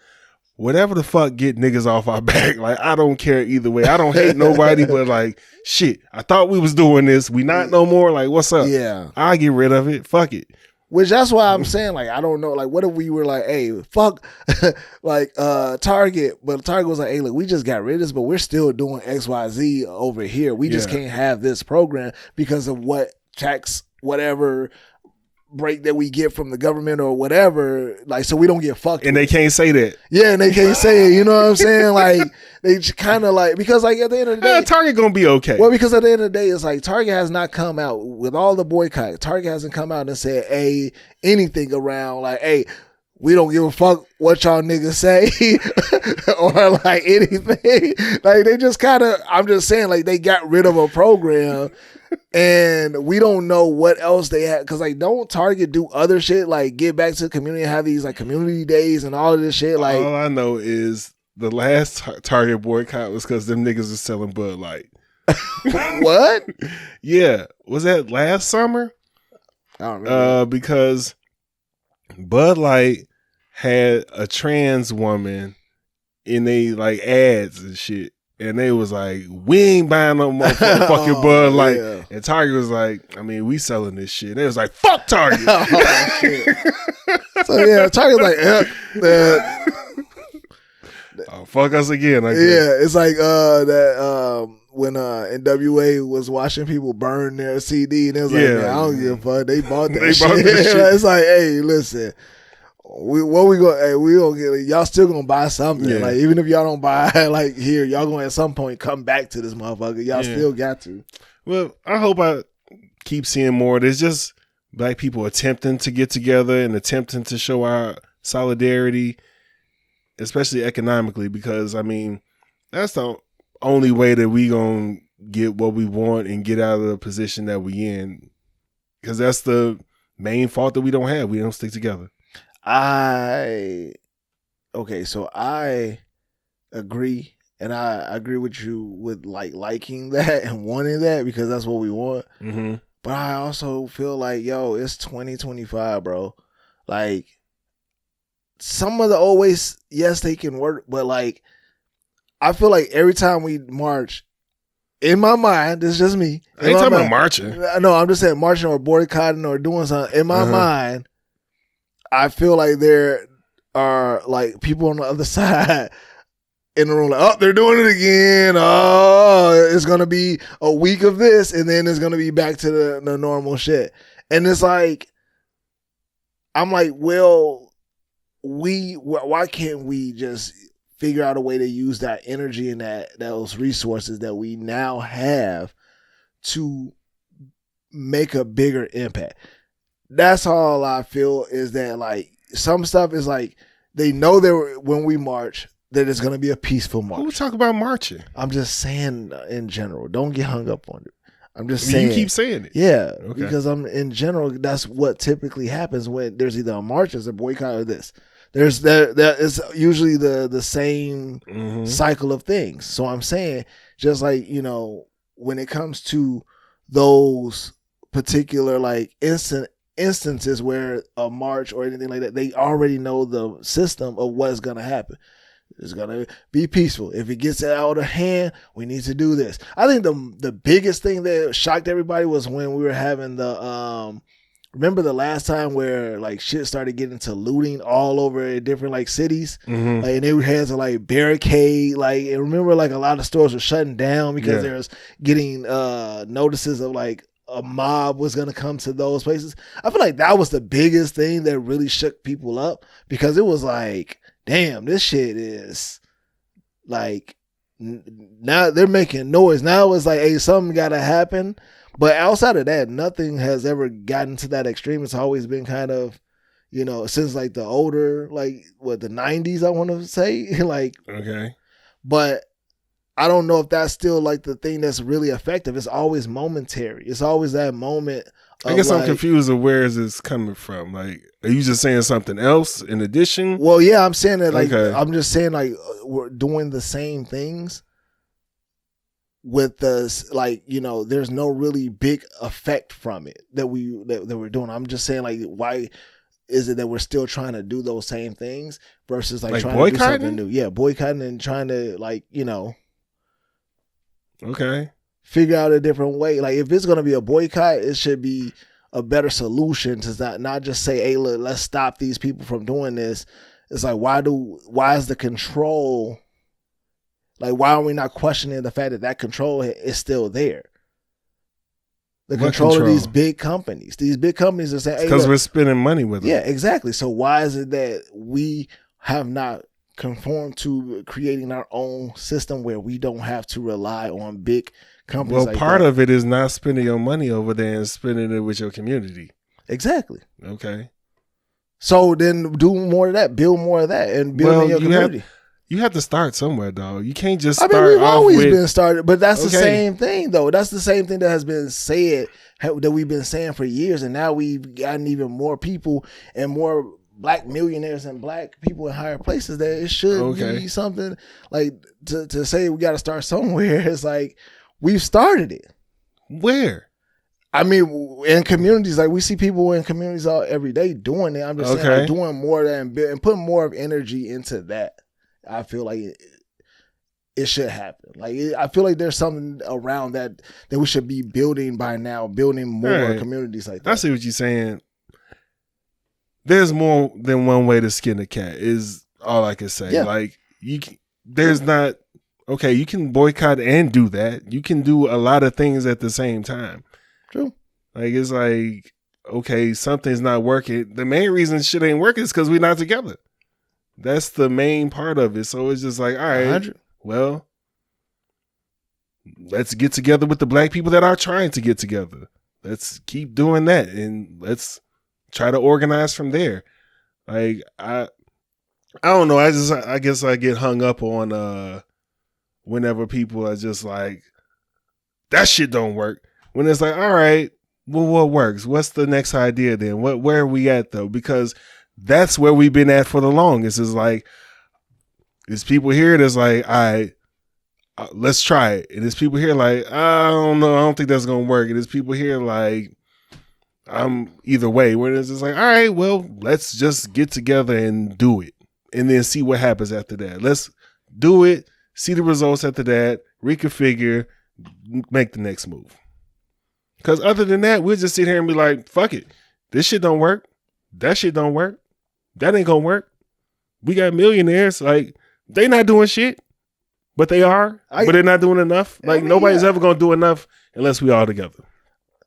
Speaker 1: whatever the fuck, get niggas off our back. Like, I don't care either way. I don't hate nobody, but like, shit, I thought we was doing this. We not no more. Like, what's up?
Speaker 2: Yeah.
Speaker 1: I'll get rid of it. Fuck it.
Speaker 2: Which that's why I'm saying, like, I don't know, like, what if we were like, hey, fuck, like, Target, but Target was like, hey, look, we just got rid of this, but we're still doing XYZ over here. We just can't have this program because of what tax, whatever break that we get from the government or whatever, like, so we don't get fucked.
Speaker 1: And they can't say that.
Speaker 2: Yeah, and they can't say it, you know what I'm saying? Like, they kind of like, because like at the end of the day,
Speaker 1: Target gonna be okay.
Speaker 2: Well, because at the end of the day, it's like Target has not come out with all the boycott. Target hasn't come out and said, hey, anything around like, hey, we don't give a fuck what y'all niggas say or like anything. Like they just kind of, I'm just saying, like they got rid of a program and we don't know what else they had. Cause like don't Target do other shit like get back to the community and have these like community days and all of this shit? Like
Speaker 1: all I know is the last Target boycott was because them niggas was selling Bud Light.
Speaker 2: What?
Speaker 1: Yeah. Was that last summer?
Speaker 2: I don't remember.
Speaker 1: Because Bud Light had a trans woman and they like ads and shit. And they was like, we ain't buying no motherfucking Bud Light.
Speaker 2: Yeah.
Speaker 1: And Target was like, I mean, we selling this shit. And they was like, fuck Target.
Speaker 2: Oh, shit. So yeah, Target's like,
Speaker 1: oh, fuck us again. I guess.
Speaker 2: yeah, it's like that when NWA was watching people burn their CD, and it was like, man, I don't give a fuck. They bought that shit. It's like, hey, listen. We gonna get y'all still gonna buy something.
Speaker 1: Yeah.
Speaker 2: Like even if y'all don't buy like here, y'all gonna at some point come back to this motherfucker. Y'all still got to.
Speaker 1: Well, I hope I keep seeing more. There's just black people attempting to get together and attempting to show our solidarity, especially economically, because I mean that's the only way that we gonna get what we want and get out of the position that we in. Because that's the main fault that we don't have. We don't stick together.
Speaker 2: So I agree, and I agree with you with liking that and wanting that because that's what we want.
Speaker 1: Mm-hmm.
Speaker 2: But I also feel like, yo, it's 2025, bro. Like some of the old ways, yes, they can work, but like I feel like every time we march, in my mind, this is just me.
Speaker 1: I ain't talking about marching.
Speaker 2: No, I'm just saying marching or boycotting or doing something. In my mind, I feel like there are like people on the other side in the room like, oh, they're doing it again. Oh, it's going to be a week of this and then it's going to be back to the normal shit. And it's like, I'm like, well, why can't we just figure out a way to use that energy and those resources that we now have to make a bigger impact? That's all I feel is that like some stuff is like they know that when we march that it's going to be a peaceful march.
Speaker 1: Who talk about marching?
Speaker 2: I'm just saying in general. Don't get hung up on it. I'm just saying.
Speaker 1: You keep saying it.
Speaker 2: Yeah,
Speaker 1: okay.
Speaker 2: Because I'm in general. That's what typically happens when there's either a march, there's a boycott, or this. There is usually the same cycle of things. So I'm saying just like when it comes to those particular like instances where a march or anything like that, they already know the system of what's going to happen. It's going to be peaceful. If it gets out of hand, we need to do this. I think the biggest thing that shocked everybody was when we were having the, remember the last time where like shit started getting to looting all over different like cities, like, and they had to like barricade, like, and remember like a lot of stores were shutting down because there was getting notices of like a mob was going to come to those places. I feel like that was the biggest thing that really shook people up because it was like, damn, this shit is like, now they're making noise. Now it's like, hey, something got to happen. But outside of that, nothing has ever gotten to that extreme. It's always been kind of, since like the older, like the 90s, I want to say, like,
Speaker 1: okay.
Speaker 2: But I don't know if that's still like the thing that's really effective. It's always momentary. It's always that moment.
Speaker 1: I guess I'm confused of where is this coming from. Like, are you just saying something else in addition?
Speaker 2: Well, yeah, I'm saying that like,
Speaker 1: okay.
Speaker 2: I'm just saying like we're doing the same things with us. Like, there's no really big effect from it that we're doing. I'm just saying like, why is it that we're still trying to do those same things versus like trying to do something new? Yeah, boycotting and trying to like,
Speaker 1: okay,
Speaker 2: figure out a different way. Like if it's going to be a boycott, it should be a better solution to not just say, hey, look, let's stop these people from doing this. It's like, why is the control, like, why are we not questioning the fact that control is still there? The control of these big companies. These big companies are saying, hey,
Speaker 1: because we're spending money with them.
Speaker 2: Yeah, exactly. So why is it that we have not conformed to creating our own system where we don't have to rely on big companies?
Speaker 1: Well,
Speaker 2: like
Speaker 1: part
Speaker 2: that?
Speaker 1: of it is not spending your money over there and spending it with your community.
Speaker 2: Exactly.
Speaker 1: Okay.
Speaker 2: So then do more of that, build more of that, and build in your community.
Speaker 1: You have to start somewhere, dog. You can't just start
Speaker 2: we've always
Speaker 1: with,
Speaker 2: been started, but that's the same thing, though. That's the same thing that has been said, that we've been saying for years, and now we've gotten even more people and more black millionaires and black people in higher places that it should be something like to say we got to start somewhere. It's like we've started it.
Speaker 1: Where?
Speaker 2: I mean, in communities, like we see people in communities every day doing it. I'm just saying, like, doing more of that and putting more of energy into that. I feel like it should happen. Like I feel like there's something around that we should be building by now, building more communities like that.
Speaker 1: I see what you're saying. There's more than one way to skin a cat. Is all I can say.
Speaker 2: Yeah.
Speaker 1: Like there's not. Okay, you can boycott and do that. You can do a lot of things at the same time.
Speaker 2: True.
Speaker 1: Like it's like, okay, something's not working. The main reason shit ain't working is because we're not together. That's the main part of it. So it's just like, all right,
Speaker 2: 100.
Speaker 1: well, let's get together with the black people that are trying to get together. Let's keep doing that, and let's try to organize from there. Like I don't know. I guess I get hung up on whenever people are just like, that shit don't work. When it's like, all right, well, what works? What's the next idea then? Where are we at though? Because that's where we've been at for the longest. Is like, there's people here that's like, all right, let's try it. And there's people here like, I don't know, I don't think that's gonna work. And there's people here like, I'm either way. Where it's just like, all right, well, let's just get together and do it, and then see what happens after that. Let's do it. See the results after that, reconfigure, make the next move. Because other than that, we'll just sit here and be like, fuck it. This shit don't work. That shit don't work. That ain't gonna work. We got millionaires. Like, they not doing shit, but they are. But they're not doing enough. Like, nobody's ever gonna do enough unless we all together.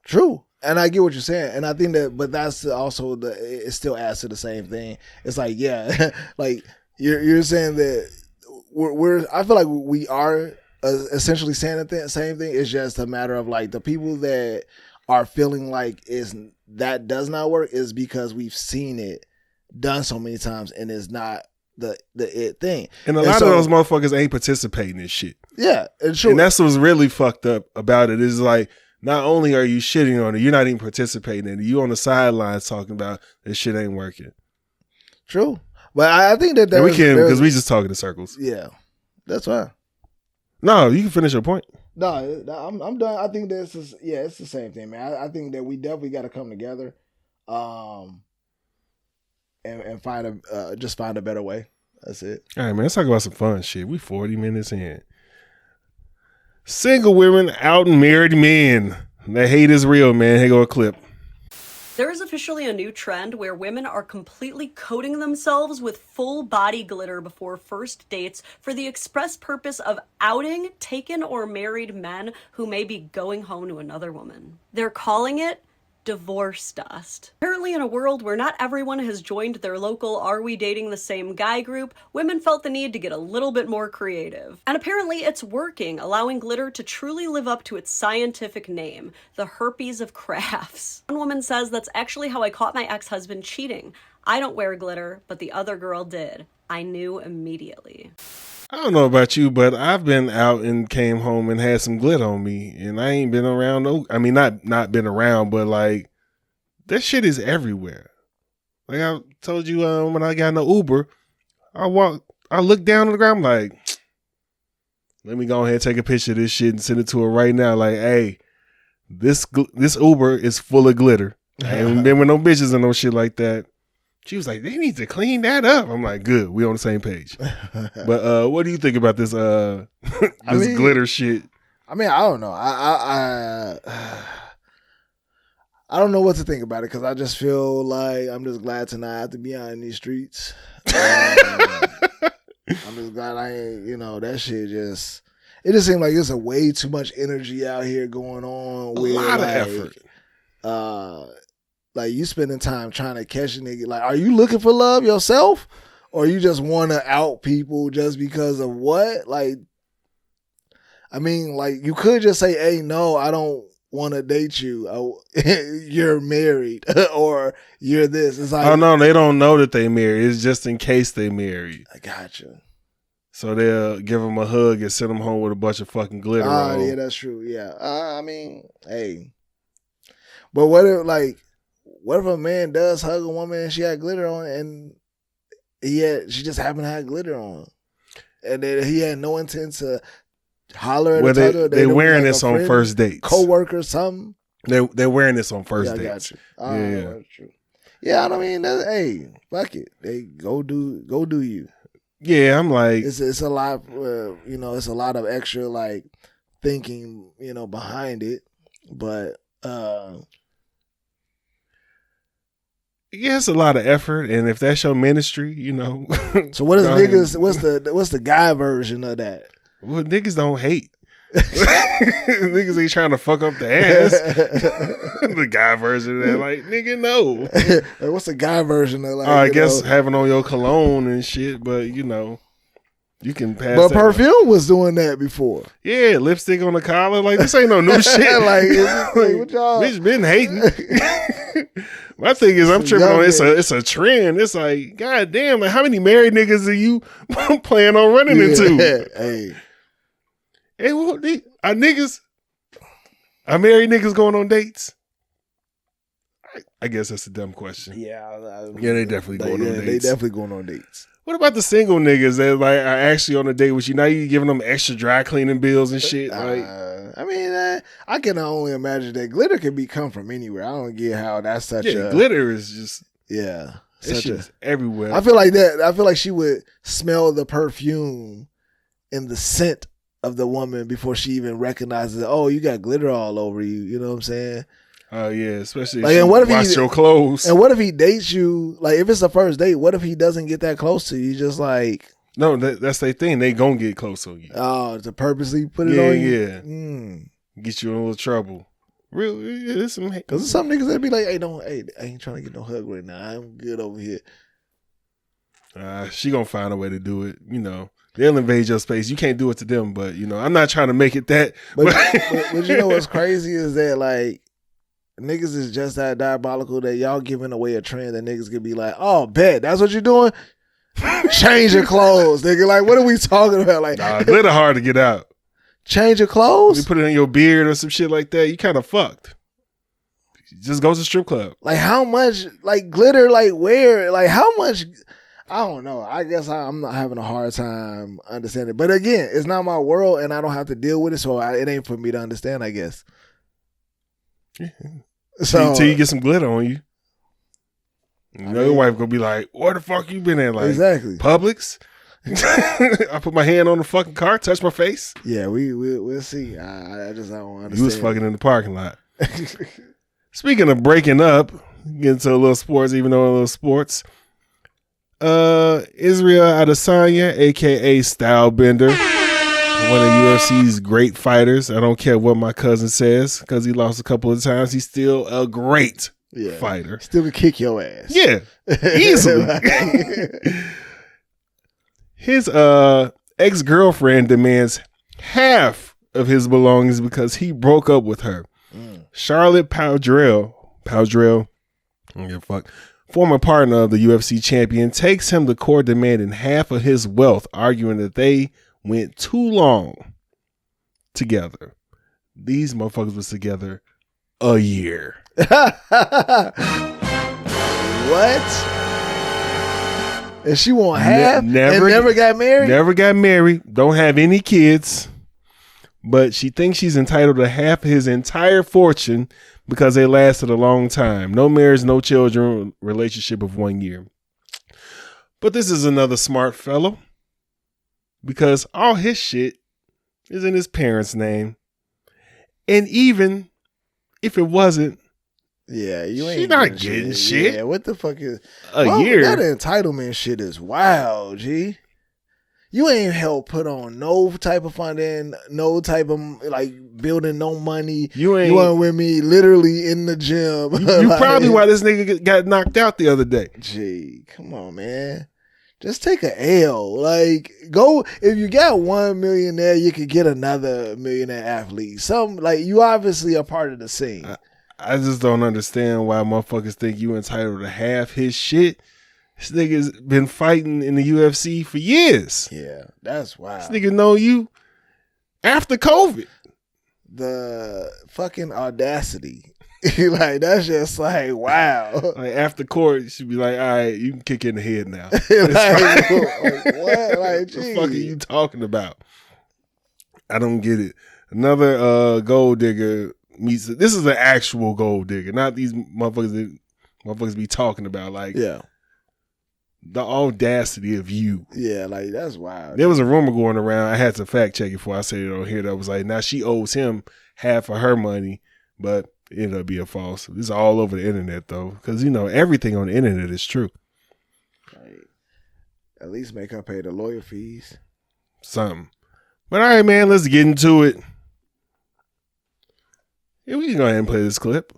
Speaker 2: True. And I get what you're saying. And I think that, but that's also it still adds to the same thing. It's like, yeah, like you're saying that I feel like we are essentially saying the same thing. It's just a matter of like the people that are feeling like that does not work is because we've seen it done so many times and it's not the it thing.
Speaker 1: And a lot of those motherfuckers ain't participating in shit.
Speaker 2: Yeah, it's true.
Speaker 1: And that's what's really fucked up about it is like, not only are you shitting on it, you're not even participating in it. You on the sidelines talking about this shit ain't working.
Speaker 2: True. But I think that
Speaker 1: we can, because we just talking in circles.
Speaker 2: Yeah, that's fine.
Speaker 1: No, you can finish your point.
Speaker 2: No, I'm done. I think it's the same thing, man. I think that we definitely got to come together, and find a better way. That's it.
Speaker 1: All right, man. Let's talk about some fun shit. We 40 minutes in. Single women out and married men. The hate is real, man. Here go a clip.
Speaker 6: There is officially a new trend where women are completely coating themselves with full body glitter before first dates for the express purpose of outing taken or married men who may be going home to another woman. They're calling it divorce dust. Apparently, in a world where not everyone has joined their local Are We Dating the Same Guy group, women felt the need to get a little bit more creative. And apparently it's working, allowing glitter to truly live up to its scientific name, the herpes of crafts. One woman says, that's actually how I caught my ex-husband cheating. I don't wear glitter, but the other girl did. I knew immediately.
Speaker 1: I don't know about you, but I've been out and came home and had some glitter on me, and I ain't been around. I mean, not been around, but like that shit is everywhere. Like I told you when I got in the Uber, I looked down on the ground, I'm like, let me go ahead and take a picture of this shit and send it to her right now. Like, hey, this Uber is full of glitter. I ain't been with no bitches and no shit like that. She was like, they need to clean that up. I'm like, good. We on the same page. But what do you think about this glitter shit?
Speaker 2: I mean, I don't know. I don't know what to think about it because I just feel like I'm just glad to not have to be out in these streets. I'm just glad I ain't, that shit just, it just seemed like there's a way too much energy out here going on.
Speaker 1: A lot of effort.
Speaker 2: Like you spending time trying to catch a nigga. Like, are you looking for love yourself? Or you just want to out people just because of what? Like, I mean, like you could just say, hey, no, I don't want to date you. You're married or you're this. It's like,
Speaker 1: oh no, they don't know that they married. It's just in case they married.
Speaker 2: I gotcha.
Speaker 1: So they'll give them a hug and send them home with a bunch of fucking glitter on.
Speaker 2: Yeah, that's true. Yeah. I mean, hey. But what if a man does hug a woman and she had glitter on and she just happened to have glitter on? And then he had no intent to holler at her.
Speaker 1: They're wearing this on first dates.
Speaker 2: Co-worker, something.
Speaker 1: They're wearing this on first dates.
Speaker 2: I got you. Yeah. That's true. Yeah, I mean, hey, fuck it. They go do you.
Speaker 1: Yeah, I'm like,
Speaker 2: it's a lot. It's a lot of extra like thinking, behind it. But
Speaker 1: yeah, it's a lot of effort, and if that's your ministry,
Speaker 2: So what is niggas? What's the guy version of that?
Speaker 1: Well, niggas don't hate. Niggas ain't trying to fuck up the ass. The guy version of that, like, nigga, no.
Speaker 2: Like, what's the guy version of like?
Speaker 1: I guess having on your cologne and shit, but you can pass.
Speaker 2: But Perfume was doing that before.
Speaker 1: Yeah, lipstick on the collar. Like, this ain't no new shit.
Speaker 2: Like what y'all?
Speaker 1: Bitch been hating. My thing is, I'm tripping on it's a trend. It's like, god damn, like how many married niggas are you plan on running into? Hey, well, are married niggas going on dates? I guess that's a dumb question.
Speaker 2: Yeah,
Speaker 1: they definitely going on dates.
Speaker 2: They definitely going on dates.
Speaker 1: What about the single niggas that like are actually on a date with you? Now you giving them extra dry cleaning bills and shit. Like,
Speaker 2: I can only imagine that glitter can come from anywhere. I don't get how that's such a
Speaker 1: glitter is just
Speaker 2: that
Speaker 1: shit's everywhere.
Speaker 2: I feel like that. I feel like she would smell the perfume and the scent of the woman before she even recognizes, oh, you got glitter all over you. You know what I'm saying?
Speaker 1: Oh yeah, especially
Speaker 2: like,
Speaker 1: if
Speaker 2: and what if
Speaker 1: wash your clothes.
Speaker 2: And what if he dates you? Like, if it's the first date, what if he doesn't get that close to you? Just like,
Speaker 1: no, that's their thing. They gonna get close on you.
Speaker 2: Oh, to purposely put it on you.
Speaker 1: Yeah, get you in a little trouble. Real, because
Speaker 2: there's some niggas that be like, hey, I ain't trying to get no hug right now. I'm good over here.
Speaker 1: She gonna find a way to do it. They'll invade your space. You can't do it to them, but I'm not trying to make it that.
Speaker 2: But you know what's crazy is that like niggas is just that diabolical that y'all giving away a trend that niggas could be like, oh, bet that's what you're doing. Change your clothes, nigga. Like, what are we talking about? Like,
Speaker 1: glitter hard to get out.
Speaker 2: Change your clothes.
Speaker 1: You put it in your beard or some shit like that. You kind of fucked. Just go to the strip club.
Speaker 2: Like, how much? Like glitter? Like where? Like how much? I don't know. I guess I'm not having a hard time understanding. But again, it's not my world, and I don't have to deal with it, so it ain't for me to understand, I guess.
Speaker 1: Yeah. So until you get some glitter on you, your wife gonna be like, "Where the fuck you been at?" Like,
Speaker 2: exactly.
Speaker 1: Publix. I put my hand on the fucking car, touch my face.
Speaker 2: Yeah, we'll see. I just don't understand.
Speaker 1: You was fucking in the parking lot. Speaking of breaking up, get into a little sports, even though a little sports. Israel Adesanya, aka Stylebender, one of UFC's great fighters. I don't care what my cousin says because he lost a couple of times. He's still a great fighter.
Speaker 2: Still can kick your ass.
Speaker 1: Yeah, easily. His ex-girlfriend demands half of his belongings because he broke up with her. Charlotte Paldrell, I don't give a fuck, former partner of the UFC champion, takes him to court demanding half of his wealth, arguing that they went too long together. These motherfuckers was together a year.
Speaker 2: What? And she want half and never got married?
Speaker 1: Never got married. Don't have any kids. But she thinks she's entitled to half of his entire fortune because they lasted a long time. No marriage, no children, relationship of 1 year. But this is another smart fellow because all his shit is in his parents' name. And even if it wasn't,
Speaker 2: she's
Speaker 1: not getting shit.
Speaker 2: Yeah, what the fuck is
Speaker 1: a year?
Speaker 2: That entitlement shit is wild, G. You ain't helped put on no type of funding, no type of like building, no money. You weren't with me literally in the gym.
Speaker 1: You like, probably why this nigga got knocked out the other day.
Speaker 2: Gee, come on, man. Just take a L. Like, go, if you got one millionaire, you could get another millionaire athlete. You obviously are part of the scene.
Speaker 1: I just don't understand why motherfuckers think you entitled to half his shit. This nigga's been fighting in the UFC for years.
Speaker 2: Yeah, that's wild.
Speaker 1: This nigga know you after COVID.
Speaker 2: The fucking audacity. Like, that's just like, wow.
Speaker 1: Like, after court, you should be like, all right, you can kick in the head now.
Speaker 2: Like, what? Like,
Speaker 1: what the fuck are you talking about? I don't get it. Another gold digger meets. This is an actual gold digger, not these motherfuckers that motherfuckers be talking about. Like,
Speaker 2: yeah.
Speaker 1: The audacity of you.
Speaker 2: Yeah, like that's wild.
Speaker 1: There was a rumor going around. I had to fact check it before I said it on here. That was like, now she owes him half of her money, but it ended up being false. This is all over the internet though, because everything on the internet is true.
Speaker 2: Like, at least make her pay the lawyer fees.
Speaker 1: Something. But all right, man, let's get into it. Yeah, we can go ahead and play this clip.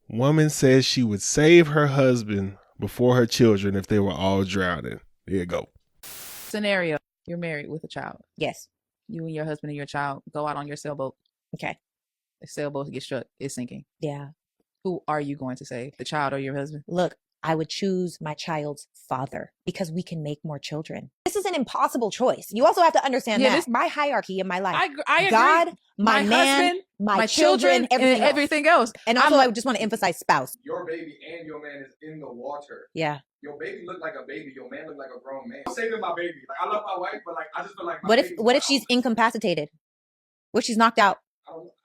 Speaker 1: Woman says she would save her husband before her children if they were all drowning. There you go.
Speaker 7: Scenario: you're married with a child.
Speaker 8: Yes.
Speaker 7: You and your husband and your child go out on your sailboat.
Speaker 8: Okay.
Speaker 7: The sailboat gets struck. It's sinking.
Speaker 8: Yeah.
Speaker 7: Who are you going to save? The child or your husband?
Speaker 8: Look, I would choose my child's father because we can make more children. This is an impossible choice. You also have to understand that my hierarchy in my life.
Speaker 7: I agree.
Speaker 8: God, my man,
Speaker 7: husband,
Speaker 8: my children,
Speaker 7: everything else.
Speaker 8: And also, I just want to emphasize spouse.
Speaker 9: Your baby and your man is in the water.
Speaker 8: Yeah.
Speaker 9: Your baby look like a baby. Your man look like a grown man. I'm saving my baby. Like, I love my wife, but like I just feel like
Speaker 8: What if she's incapacitated? What if she's knocked out?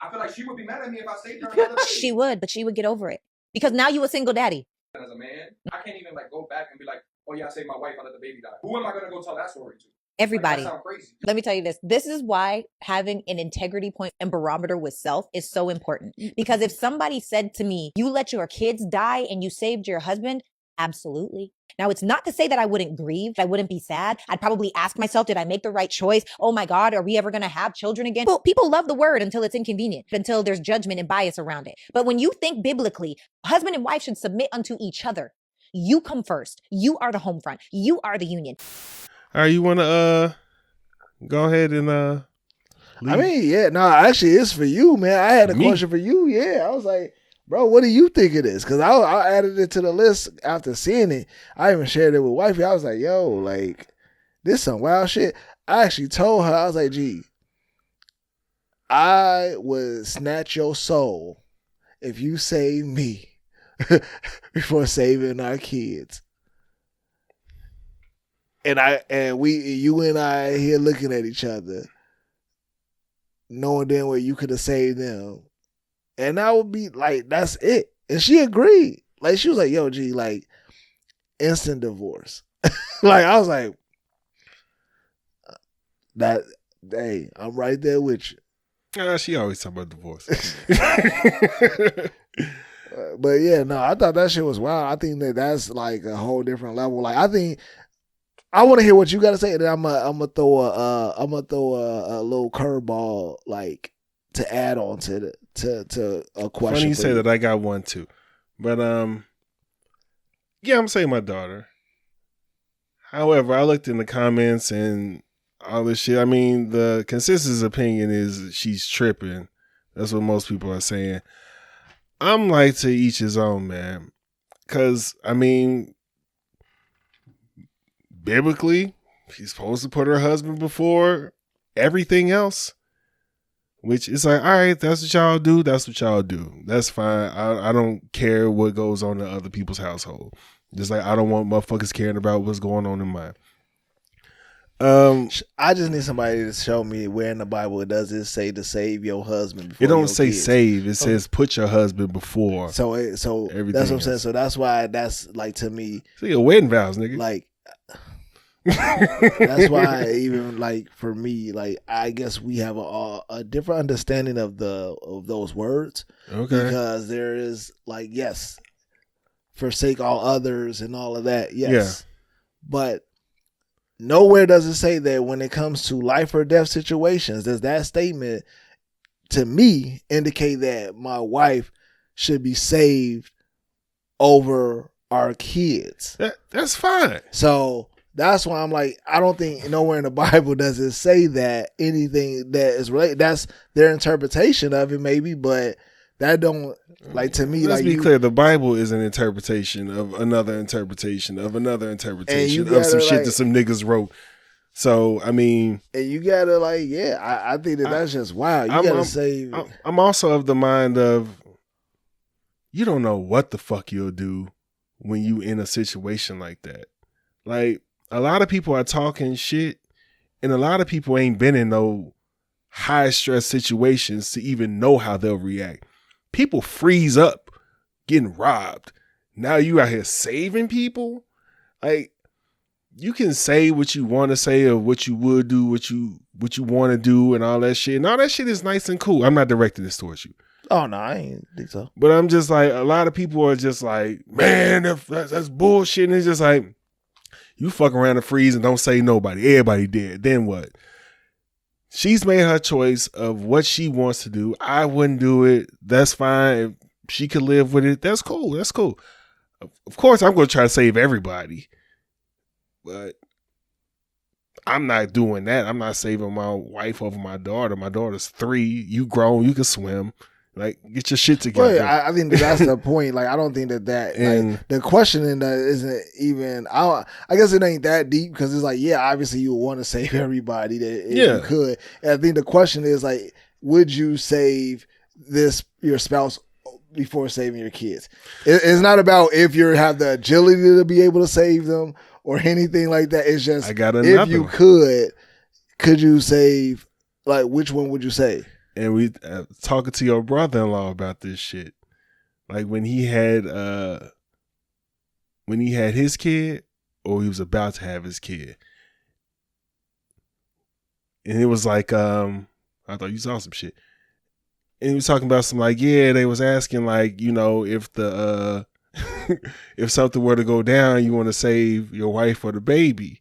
Speaker 9: I feel like she would be mad at me if I saved her.
Speaker 8: She would, but she would get over it because now you a single daddy.
Speaker 9: As a man, I can't even like go back and be like, oh yeah, I saved my wife. I let the baby die. Who am I gonna go tell that story to?
Speaker 8: Everybody.
Speaker 9: Like, that sounds crazy.
Speaker 8: Let me tell you this. This is why having an integrity point and barometer with self is so important. Because if somebody said to me, you let your kids die and you saved your husband, absolutely. Now, it's not to say that I wouldn't grieve. I wouldn't be sad. I'd probably ask myself, did I make the right choice? Oh my God, are we ever going to have children again? Well, people love the word until it's inconvenient, until there's judgment and bias around it. But when you think biblically, husband and wife should submit unto each other. You come first. You are the home front. You are the union.
Speaker 1: All right, you want to go ahead and leave?
Speaker 2: I mean, yeah, no, actually, it's for you, man. I had a question for you. Yeah, I was like, bro, what do you think it is? Because I added it to the list after seeing it. I even shared it with wifey. I was like, yo, like, this some wild shit. I actually told her, I was like, gee, I would snatch your soul if you save me before saving our kids. And you and I here looking at each other, knowing then where you could have saved them. And I would be like, that's it. And she agreed. Like, she was like, yo, G, like, instant divorce. Like, I was like, hey, I'm right there with you.
Speaker 1: She always talking about divorce.
Speaker 2: But yeah, no, I thought that shit was wild. I think that's like a whole different level. Like, I want to hear what you got to say, and then I'm gonna throw a little curveball, like, to add on to a question.
Speaker 1: Funny you say that. I got one too, but yeah, I'm saying my daughter. However, I looked in the comments and all this shit. I mean, the consensus opinion is she's tripping. That's what most people are saying. I'm like, to each his own, man. Because I mean, biblically, she's supposed to put her husband before everything else. Which is like, all right, that's what y'all do. That's what y'all do. That's fine. I don't care what goes on in other people's household. Just like I don't want motherfuckers caring about what's going on in mine.
Speaker 2: I just need somebody to show me where in the Bible does it say to save your husband before
Speaker 1: it don't
Speaker 2: your
Speaker 1: say
Speaker 2: kids.
Speaker 1: save. It says put your husband before.
Speaker 2: So
Speaker 1: everything
Speaker 2: that's what I'm
Speaker 1: else.
Speaker 2: saying. So that's why that's like, to me.
Speaker 1: See, your wedding vows, nigga.
Speaker 2: Like, that's why even like for me, like, I guess we have a different understanding of those words.
Speaker 1: Okay.
Speaker 2: Because there is like, yes, forsake all others and all of that. Yes.
Speaker 1: Yeah.
Speaker 2: But nowhere does it say that when it comes to life or death situations, does that statement to me indicate that my wife should be saved over our kids.
Speaker 1: That's fine.
Speaker 2: So that's why I'm like, I don't think nowhere in the Bible does it say that anything that is related. That's their interpretation of it, maybe, but that don't, like, to me.
Speaker 1: Let's
Speaker 2: like,
Speaker 1: be clear. The Bible is an interpretation of another interpretation of another interpretation of some shit that some niggas wrote. So I mean,
Speaker 2: and you gotta like, yeah, I think that's just wild. You gotta say.
Speaker 1: I'm also of the mind of, you don't know what the fuck you'll do when you in a situation like that. Like, a lot of people are talking shit, and a lot of people ain't been in no high stress situations to even know how they'll react. People freeze up getting robbed. Now you out here saving people? Like, you can say what you want to say or what you would do, what you want to do, and all that shit. And all that shit is nice and cool. I'm not directing this towards you.
Speaker 2: Oh no, I ain't think so.
Speaker 1: But I'm just like, a lot of people are just like, man, that's bullshit. And it's just like, you fuck around and freeze and don't say nobody. Everybody did. Then what? She's made her choice of what she wants to do. I wouldn't do it. That's fine. If she could live with it, that's cool. That's cool. Of course, I'm going to try to save everybody. But I'm not doing that. I'm not saving my wife over my daughter. My daughter's 3. You grown. You can swim. Like, get your shit together.
Speaker 2: Well, I think that's the point. Like, I don't think that
Speaker 1: And-
Speaker 2: like, the questioning that isn't even. I guess it ain't that deep because it's like, yeah, obviously you would want to save everybody that if you could. And I think the question is like, would you save your spouse before saving your kids? It's not about if you have the agility to be able to save them or anything like that. It's just,
Speaker 1: I got another
Speaker 2: if you
Speaker 1: one.
Speaker 2: could you save? Like, which one would you save?
Speaker 1: And we talking to your brother-in-law about this shit. Like when he had his kid, or he was about to have his kid, and it was like, I thought you saw some shit. And he was talking about some like, yeah, they was asking like, you know, if the if something were to go down, you want to save your wife or the baby.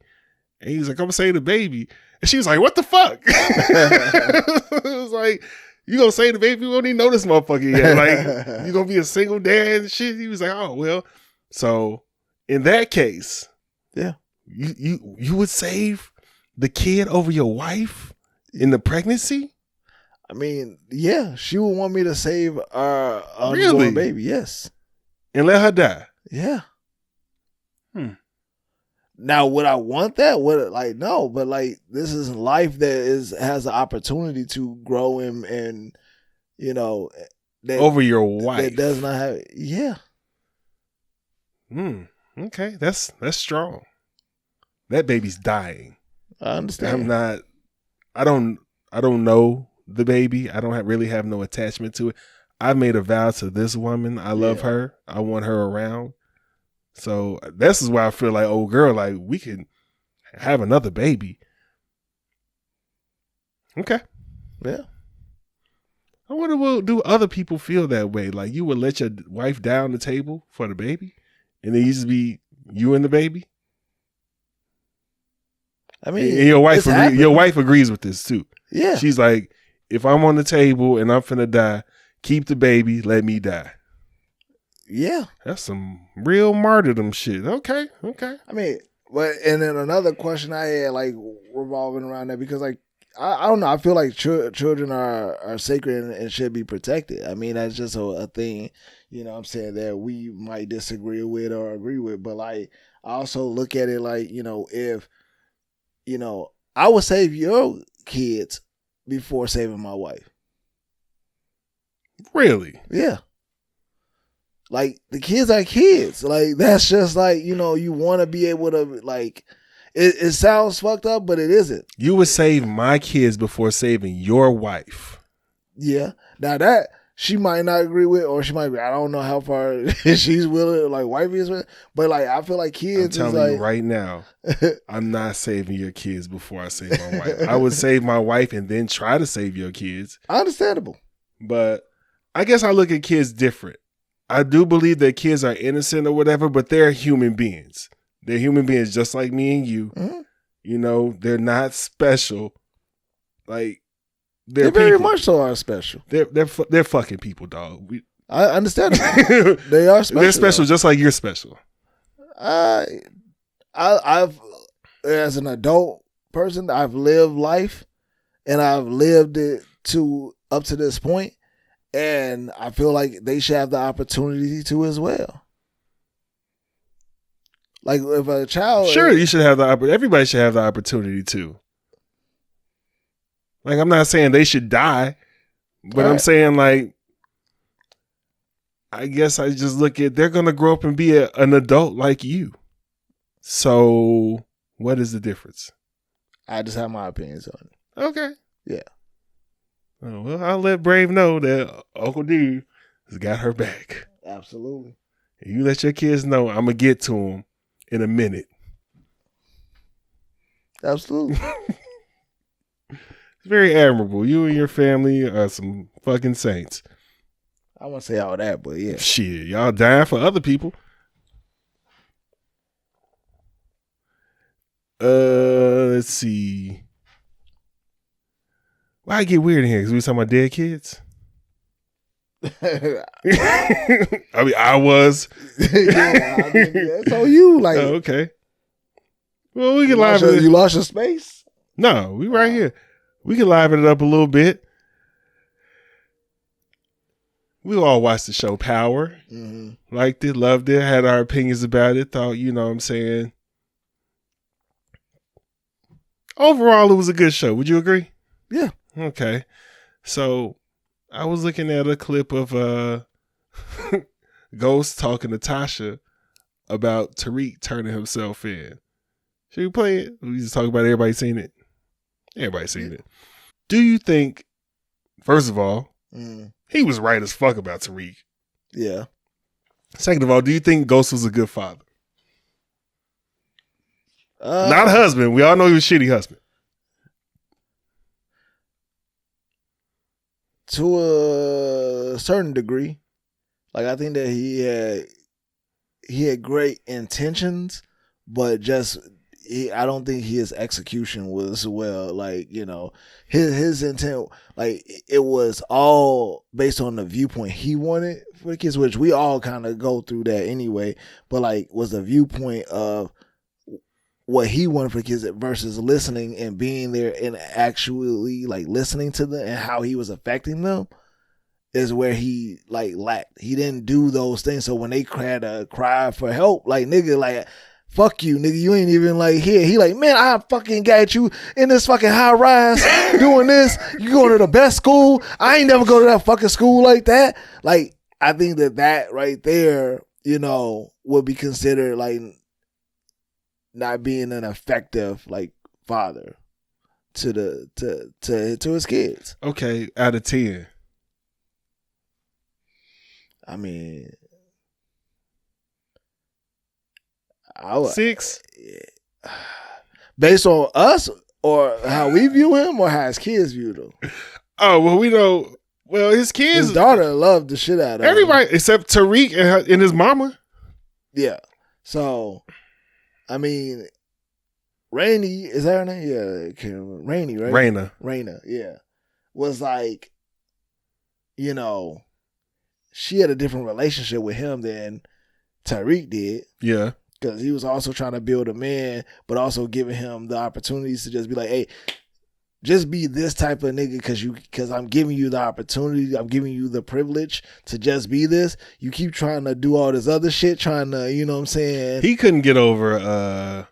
Speaker 1: And he was like, I'm gonna save the baby. And she was like, what the fuck? It was like, you gonna save the baby? We don't even know this motherfucker yet. Like, you gonna be a single dad and shit? He was like, oh, well. So in that case,
Speaker 2: yeah,
Speaker 1: you would save the kid over your wife in the pregnancy?
Speaker 2: I mean, yeah, she would want me to save our
Speaker 1: Really?
Speaker 2: unborn baby. Yes,
Speaker 1: and let her die.
Speaker 2: Yeah. Now, would I want that? No, but like this is life that has the opportunity to grow and you know that,
Speaker 1: over your wife
Speaker 2: that does not have. Yeah.
Speaker 1: Okay, that's strong. That baby's dying.
Speaker 2: I understand.
Speaker 1: I don't know the baby. I don't really have no attachment to it. I made a vow to this woman. I love her. I want her around. So this is why I feel like, oh girl, like we can have another baby. Okay.
Speaker 2: Yeah.
Speaker 1: I wonder, do other people feel that way? Like you would let your wife die on the table for the baby, and then you just be you and the baby.
Speaker 2: I mean,
Speaker 1: and your wife agrees with this too.
Speaker 2: Yeah.
Speaker 1: She's like, if I'm on the table and I'm finna die, keep the baby, let me die.
Speaker 2: Yeah.
Speaker 1: That's some real martyrdom shit. Okay.
Speaker 2: I mean, and then another question I had, like, revolving around that, because, like, I don't know. I feel like children are sacred and should be protected. I mean, that's just a thing, you know what I'm saying, that we might disagree with or agree with. But, like, I also look at it like, you know, if, you know, I would save your kids before saving my wife.
Speaker 1: Really?
Speaker 2: Yeah. Like, the kids are kids. Like, that's just like, you know, you want to be able to, like, it sounds fucked up, but it isn't.
Speaker 1: You would save my kids before saving your wife.
Speaker 2: Yeah. Now that she might not agree with, or she might be, I don't know how far she's willing, like, wifey is with, but, like, I feel like kids
Speaker 1: I'm
Speaker 2: is
Speaker 1: telling
Speaker 2: like,
Speaker 1: you right now, I'm not saving your kids before I save my wife. I would save my wife and then try to save your kids.
Speaker 2: Understandable.
Speaker 1: But I guess I look at kids different. I do believe that kids are innocent or whatever, but they're human beings. They're human beings just like me and you.
Speaker 2: Mm-hmm.
Speaker 1: You know, they're not special. Like,
Speaker 2: they very much so are special.
Speaker 1: They're fucking people, dog.
Speaker 2: I understand. They are special.
Speaker 1: They're special just like you're special.
Speaker 2: I've, as an adult person, I've lived life and I've lived it up to this point. And I feel like they should have the opportunity to as well. Like, if a child,
Speaker 1: sure, you should have the opportunity. Everybody should have the opportunity to. Like, I'm not saying they should die, but I'm saying, like, I guess I just look at, they're gonna grow up and be an adult like you. So, what is the difference?
Speaker 2: I just have my opinions on it.
Speaker 1: Okay.
Speaker 2: Yeah.
Speaker 1: Oh, well, I'll let Brave know that Uncle D has got her back.
Speaker 2: Absolutely.
Speaker 1: You let your kids know I'm going to get to them. in a minute.
Speaker 2: Absolutely.
Speaker 1: It's very admirable. You and your family are some fucking saints.
Speaker 2: I won't say all that, but yeah.
Speaker 1: Shit, y'all dying for other people. Let's see. Why I get weird in here? Because we was talking about dead kids. I mean, I was.
Speaker 2: Yeah, that's on you. Like,
Speaker 1: oh, okay. Well, we can
Speaker 2: you lost your space.
Speaker 1: No, we right here. We can liven it up a little bit. We all watched the show Power. Mm-hmm. Liked it, loved it, had our opinions about it. Thought, you know what I'm saying. Overall, it was a good show. Would you agree?
Speaker 2: Yeah.
Speaker 1: Okay. So I was looking at a clip of Ghost talking to Tasha about Tariq turning himself in. Should we play it? We just talk about everybody seen it. Everybody seen it. Do you think, first of all, he was right as fuck about Tariq?
Speaker 2: Yeah.
Speaker 1: Second of all, do you think Ghost was a good father? Not a husband. We all know he was a shitty husband.
Speaker 2: To a certain degree. Like, I think that he had great intentions, but just I don't think his execution was well. Like, you know, his intent, like, it was all based on the viewpoint he wanted for the kids, which we all kind of go through that anyway. But like, was the viewpoint of what he wanted for kids versus listening and being there and actually like listening to them and how he was affecting them is where he like lacked. He didn't do those things. So when they had to cry for help, like, nigga, like, fuck you, nigga, you ain't even like here. He like, man, I fucking got you in this fucking high rise doing this. You going to the best school. I ain't never go to that fucking school like that. Like, I think that right there, you know, would be considered like not being an effective like father to his kids.
Speaker 1: Okay, out of 10.
Speaker 2: I mean,
Speaker 1: 6.
Speaker 2: Based on us or how we view him or how his kids viewed him.
Speaker 1: Oh, well, we know. Well, his kids,
Speaker 2: his daughter loved the shit out of
Speaker 1: everybody
Speaker 2: him.
Speaker 1: except Tariq and his mama.
Speaker 2: Yeah. So, I mean, Rainey, is that her name? Yeah, Rainey, right? Raina, yeah. Was like, you know, she had a different relationship with him than Tariq did.
Speaker 1: Yeah.
Speaker 2: Because he was also trying to build a man, but also giving him the opportunities to just be like, hey, just be this type of nigga because I'm giving you the opportunity, I'm giving you the privilege to just be this. You keep trying to do all this other shit, trying to, you know what I'm saying?
Speaker 1: He couldn't get over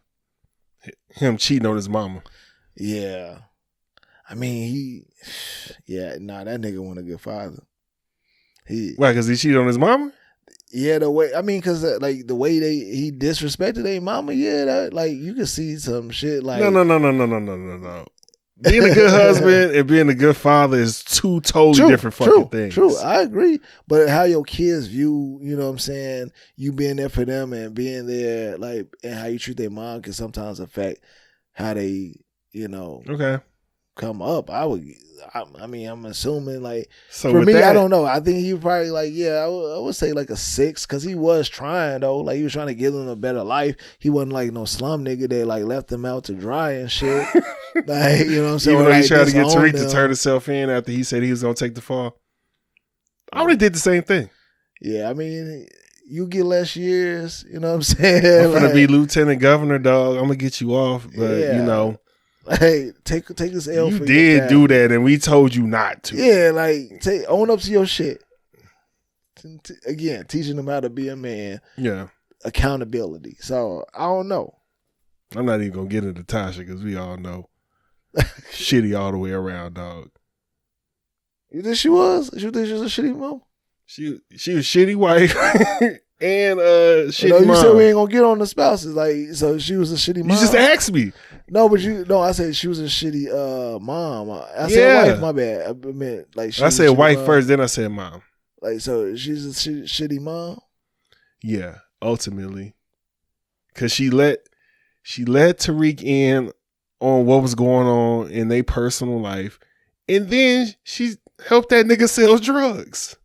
Speaker 1: him cheating on his mama.
Speaker 2: Yeah. I mean, that nigga wasn't a good father.
Speaker 1: Why, because he cheated on his mama?
Speaker 2: Yeah, the way, I mean, because like the way he disrespected their mama, yeah, that, like, you can see some shit like.
Speaker 1: No. Being a good husband and being a good father is two totally different fucking things.
Speaker 2: True, I agree. But how your kids view, you know what I'm saying, you being there for them and being there, like, and how you treat their mom can sometimes affect how they, you know, come up. I'm assuming, like, so for me, I don't know. I think he probably like, I would say like a 6 because he was trying though. Like, he was trying to give them a better life. He wasn't like no slum nigga that like left them out to dry and shit. Like, you know what I'm saying?
Speaker 1: Even though he tried to get Tariq
Speaker 2: to
Speaker 1: turn himself in after he said he was gonna take the fall. I would have did the same thing.
Speaker 2: Yeah, I mean, you get less years. You know what I'm saying?
Speaker 1: I'm gonna be lieutenant governor, dog. I'm gonna get you off, but you know.
Speaker 2: Hey, take this L.
Speaker 1: You
Speaker 2: for
Speaker 1: did do that, and we told you not to.
Speaker 2: Yeah, like own up to your shit. Again, teaching them how to be a man.
Speaker 1: Yeah,
Speaker 2: accountability. So I don't know.
Speaker 1: I'm not even gonna get into Tasha because we all know shitty all the way around, dog.
Speaker 2: You think she was? You think she was a shitty mom?
Speaker 1: She was shitty wife and shitty
Speaker 2: you
Speaker 1: mom.
Speaker 2: said we ain't gonna get on the spouses, like, so she was a shitty mom.
Speaker 1: You just asked me.
Speaker 2: No, but I said she was a shitty mom. I said wife, my bad. I meant like
Speaker 1: I said wife first, then I said mom.
Speaker 2: Like, so she's a shitty mom?
Speaker 1: Yeah, ultimately. because she let Tariq in on what was going on in their personal life, and then she helped that nigga sell drugs.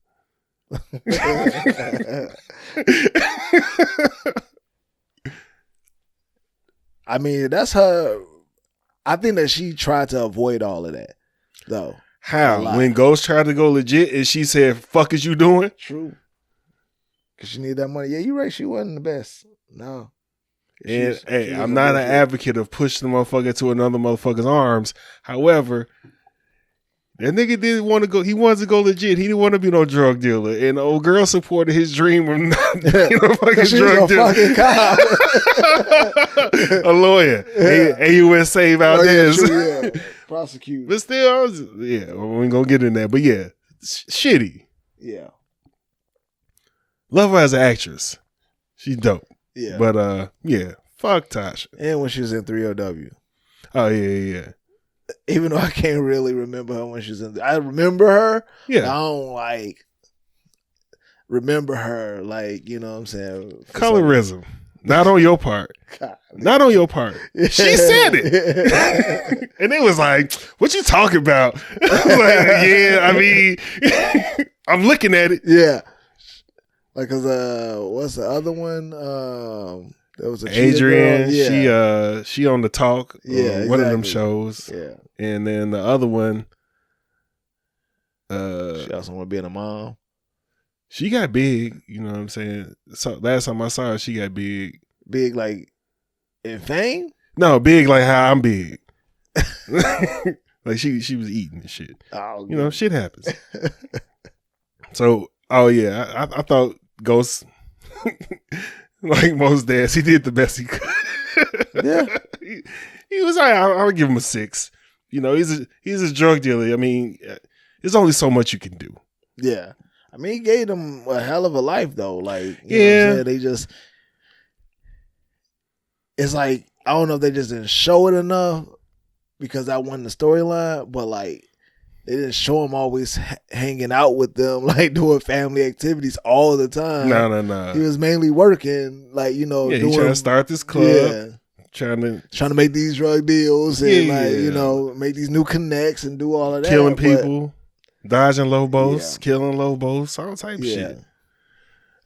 Speaker 2: I mean, that's her. I think that she tried to avoid all of that, though.
Speaker 1: How? When Ghost tried to go legit and she said, "Fuck is you doing?"
Speaker 2: True. Because she needed that money. Yeah, you're right. She wasn't the best. No.
Speaker 1: And hey, I'm not an advocate of pushing the motherfucker to another motherfucker's arms. However, that nigga didn't want to go. He wanted to go legit. He didn't want to be no drug dealer. And the old girl supported his dream of not being a fucking drug dealer.
Speaker 2: Fucking cop.
Speaker 1: A lawyer. AUS save out there.
Speaker 2: Yeah. Prosecute.
Speaker 1: But still, we ain't gonna get in there. But yeah, shitty.
Speaker 2: Yeah.
Speaker 1: Love her as an actress. She's dope.
Speaker 2: Yeah.
Speaker 1: But yeah, fuck Tasha.
Speaker 2: And when she was in 3LW.
Speaker 1: Oh yeah.
Speaker 2: Even though I can't really remember her when she was in I remember her.
Speaker 1: Yeah.
Speaker 2: I don't like remember her like, you know what I'm saying?
Speaker 1: Colorism. Not on your part.
Speaker 2: God.
Speaker 1: Not on your part. She said it. And it was like, what you talking about? I was like, yeah, I mean, I'm looking at it.
Speaker 2: Yeah. Like, cause what's the other one? There was a
Speaker 1: Adrian.
Speaker 2: Yeah.
Speaker 1: She on the Talk.
Speaker 2: Yeah,
Speaker 1: one of them shows.
Speaker 2: Yeah.
Speaker 1: And then the other one.
Speaker 2: She also want to be a mom.
Speaker 1: She got big. You know what I'm saying? So last time I saw her, she got big.
Speaker 2: Big like in fame?
Speaker 1: No, big like how I'm big. Like she was eating and shit.
Speaker 2: Oh,
Speaker 1: you know, shit happens. So, oh yeah, I thought Ghost, like most dads, he did the best he could.
Speaker 2: Yeah,
Speaker 1: he was like, I would give him a 6. You know, he's a drug dealer. I mean, there's only so much you can do.
Speaker 2: Yeah, I mean, he gave them a hell of a life though. Like, you know what I'm saying? They just, it's like I don't know if they just didn't show it enough because that wasn't the storyline, but like. They didn't show him always hanging out with them, like doing family activities all the time.
Speaker 1: No.
Speaker 2: He was mainly working, like, you know.
Speaker 1: Yeah,
Speaker 2: doing,
Speaker 1: he trying to start this club.
Speaker 2: Yeah.
Speaker 1: Trying to
Speaker 2: make these drug deals and, like, you know, make these new connects and do all of that.
Speaker 1: Killing people, dodging Lobos, killing Lobos, all type of shit.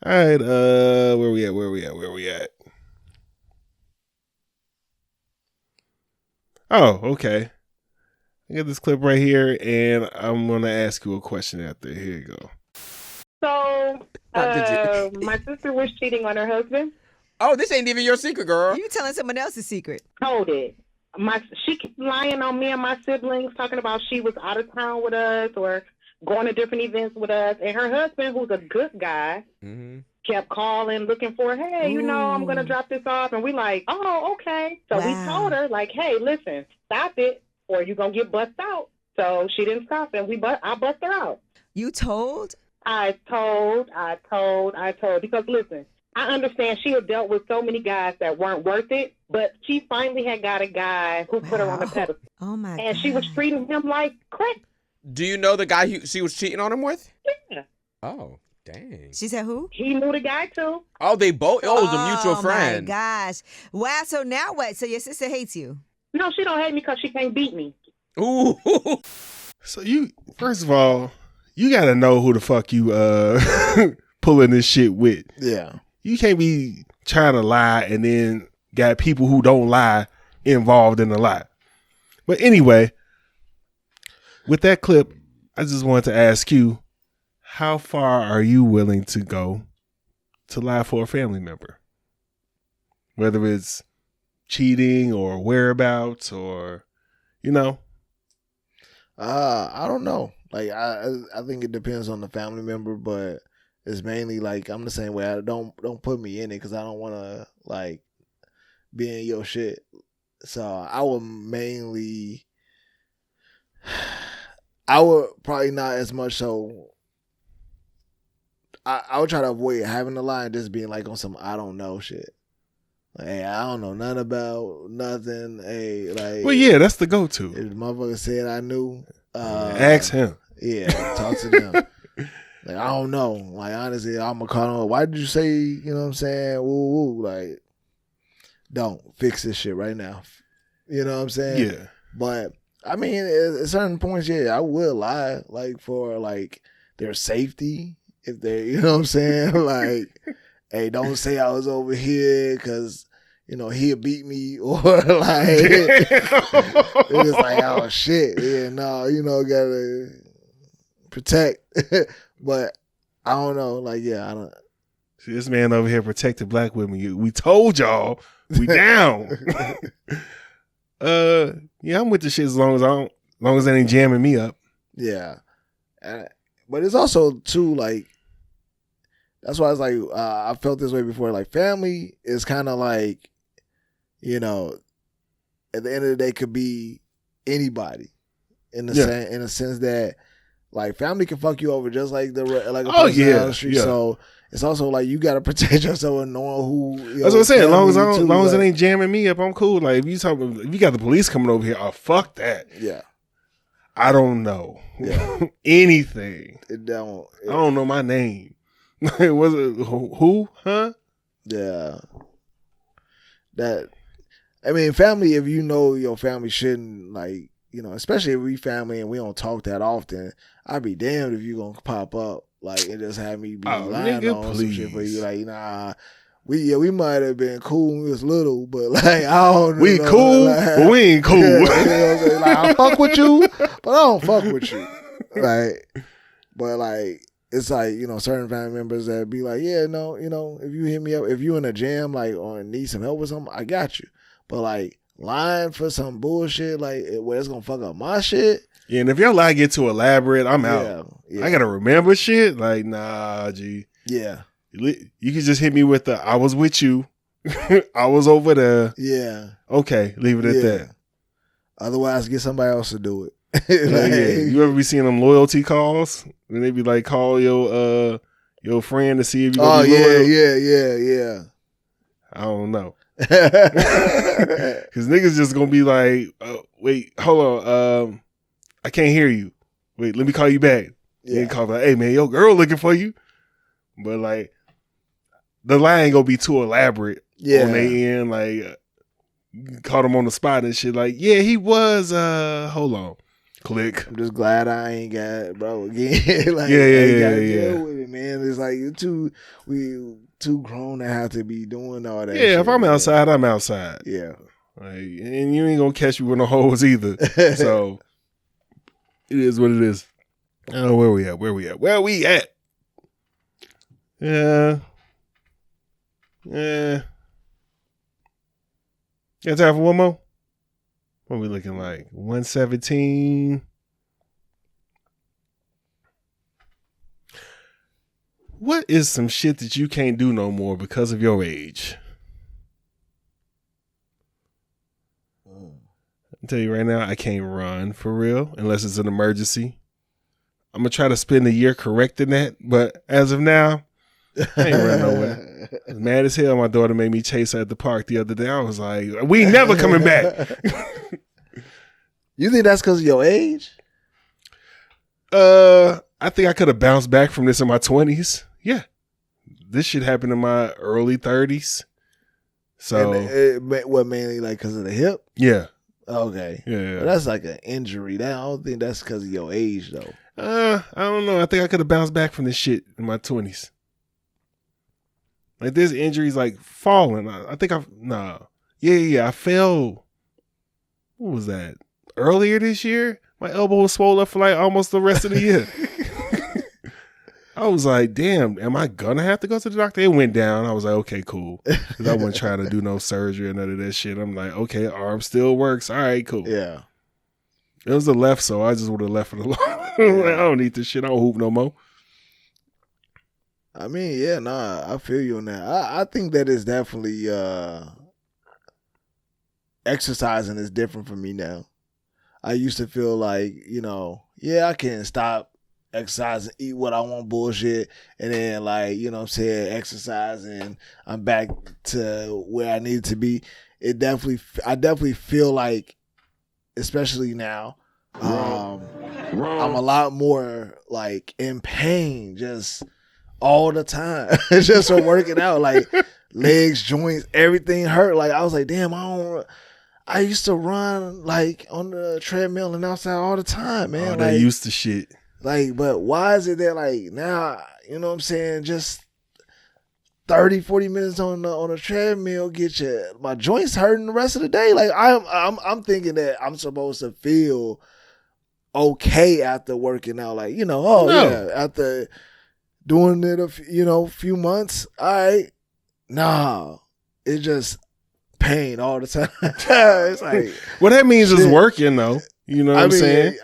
Speaker 1: All right, where we at? Oh, okay. I got this clip right here, and I'm going to ask you a question after. Here you go.
Speaker 10: So, my sister was cheating on her husband.
Speaker 11: Oh, this ain't even your secret, girl.
Speaker 12: You telling someone else's secret.
Speaker 10: Hold it. She kept lying on me and my siblings, talking about she was out of town with us or going to different events with us. And her husband, who's a good guy, kept calling, looking for, hey, you know, I'm going to drop this off. And we like, oh, okay. So we told her, like, hey, listen, stop it. Or you gonna get bust out. So she didn't stop, and I bust her out.
Speaker 12: You told?
Speaker 10: I told. Because listen, I understand she had dealt with so many guys that weren't worth it, but she finally had got a guy who put her on the pedestal.
Speaker 12: Oh my!
Speaker 10: And she was treating him like crap.
Speaker 11: Do you know the guy she was cheating on him with?
Speaker 10: Yeah.
Speaker 11: Oh, dang.
Speaker 12: She said who?
Speaker 10: He knew the guy too.
Speaker 11: Oh, they both. Oh, it was a mutual friend.
Speaker 12: Oh my gosh! Wow. So now what? So your sister hates you?
Speaker 10: No, she don't hate me because she can't beat me.
Speaker 11: Ooh.
Speaker 1: So first of all, you gotta know who the fuck you pulling this shit with.
Speaker 2: Yeah.
Speaker 1: You can't be trying to lie and then got people who don't lie involved in the lie. But anyway, with that clip, I just wanted to ask you, how far are you willing to go to lie for a family member? Whether it's cheating or whereabouts or, you know?
Speaker 2: I don't know. Like, I think it depends on the family member, but it's mainly like I'm the same way. I don't put me in it because I don't want to like be in your shit. So I would probably not as much. So I would try to avoid having to lie and just being like on some I don't know shit. Like, hey, I don't know nothing about nothing. Hey, like,
Speaker 1: well, yeah, that's the go-to.
Speaker 2: If the motherfucker said I knew,
Speaker 1: ask him.
Speaker 2: Yeah, talk to them. Like, I don't know. Like, honestly, I'm gonna call him. Why did you say? You know what I'm saying? Woo woo. Like, don't fix this shit right now. You know what I'm saying?
Speaker 1: Yeah.
Speaker 2: But I mean, at certain points, yeah, I would lie, like for like their safety. If they, you know what I'm saying? Like, hey, don't say I was over here because, you know, he'll beat me, or like, it's like, oh shit, yeah, no, you know, gotta protect. But I don't know, like, yeah, I don't.
Speaker 1: See, this man over here protected black women. We told y'all, we down. Yeah, I'm with the shit as long as they ain't jamming me up.
Speaker 2: Yeah, but it's also too like, that's why it's like I felt this way before. Like family is kind of like, you know, at the end of the day could be anybody in the in a sense that like family can fuck you over just like a person down the street. So it's also like you got to protect yourself and knowing who.
Speaker 1: That's what I'm saying. As long as it ain't jamming me up, I'm cool. Like if you got the police coming over here, oh fuck that.
Speaker 2: Yeah.
Speaker 1: I don't know.
Speaker 2: Yeah.
Speaker 1: Anything.
Speaker 2: I
Speaker 1: don't know my name. Was it who? Huh?
Speaker 2: Yeah. That. I mean, family. If you know your family shouldn't, like, you know, especially if we family and we don't talk that often, I'd be damned if you gonna pop up like and just have me be lying on some shit for you. Like, nah, we might have been cool when we was little, but like I don't know.
Speaker 1: We cool,
Speaker 2: like,
Speaker 1: but we ain't cool.
Speaker 2: Yeah, you know what I'm saying? Like I fuck with you, but I don't fuck with you. Like, but like it's like, you know, certain family members that be like, yeah, no, you know, if you hit me up, if you in a jam like or need some help with something, I got you. But like lying for some bullshit like where it's gonna fuck up my shit.
Speaker 1: Yeah, and if your lie get too elaborate, I'm out.
Speaker 2: Yeah.
Speaker 1: I gotta remember shit. Like, nah, G.
Speaker 2: Yeah.
Speaker 1: You can just hit me with the I was with you. I was over there.
Speaker 2: Yeah.
Speaker 1: Okay, leave it at that.
Speaker 2: Otherwise, get somebody else to do it.
Speaker 1: Yeah. You ever be seeing them loyalty calls? When they be like, call your friend to see if you gonna be loyal?
Speaker 2: Yeah.
Speaker 1: I don't know. Because niggas just gonna be like, wait, hold on. I can't hear you. Wait, let me call you back. Yeah. You call like, hey man, your girl looking for you. But like, the line ain't gonna be too elaborate on their end. Like, you caught them on the spot and shit. Like, yeah, he was. Hold on, click.
Speaker 2: I'm just glad I ain't got bro again. Like,
Speaker 1: yeah.
Speaker 2: Deal with it, man. It's like we too grown to have to be doing all that.
Speaker 1: Yeah,
Speaker 2: shit,
Speaker 1: if I'm outside, I'm outside.
Speaker 2: Yeah,
Speaker 1: like, and you ain't gonna catch me with no hoes either. So it is what it is. I don't know where we at. Yeah. Got time for one more? What are we looking like? 117. What is some shit that you can't do no more because of your age? I'll tell you right now, I can't run for real unless it's an emergency. I'm going to try to spend a year correcting that, but as of now, I ain't run nowhere. I was mad as hell. My daughter made me chase her at the park the other day. I was like, we never coming back.
Speaker 2: You think that's because of your age?
Speaker 1: I think I could have bounced back from this in my 20s. Yeah. This shit happened in my early 30s. So.
Speaker 2: What, mainly like because of the hip?
Speaker 1: Yeah.
Speaker 2: Okay.
Speaker 1: Yeah.
Speaker 2: Well, that's like an injury. I don't think that's because of your age, though.
Speaker 1: I don't know. I think I could have bounced back from this shit in my 20s. Like, there's injuries like falling. I think I fell. What was that? Earlier this year? My elbow was swollen up for like almost the rest of the year. I was like, damn, am I gonna have to go to the doctor? It went down. I was like, okay, cool. Because I wasn't trying to do no surgery or none of that shit. I'm like, okay, arm still works. All right, cool.
Speaker 2: Yeah.
Speaker 1: It was the left, so I just would have left it alone. Like, I don't need this shit. I don't hoop no more.
Speaker 2: I mean, yeah, nah, I feel you on that. I think that is definitely exercising is different for me now. I used to feel like, you know, yeah, I can stop exercising, eat what I want bullshit, and then like, you know what I'm saying, exercise and I'm back to where I need to be. I definitely feel like, especially now, I'm a lot more like in pain just all the time, just from working out. Like legs, joints, everything hurt. Like I was like, damn, I used to run like on the treadmill and outside all the time, man.
Speaker 1: Oh, they
Speaker 2: like,
Speaker 1: used to shit.
Speaker 2: Like, but why is it that like now, you know what I'm saying, just 30, 40 minutes on a treadmill get my joints hurting the rest of the day? Like I'm thinking that I'm supposed to feel okay after working out. Like, you know, after doing it few months, all right. Nah, it's just pain all the time. It's like,
Speaker 1: what that means is working though. You know what I'm saying?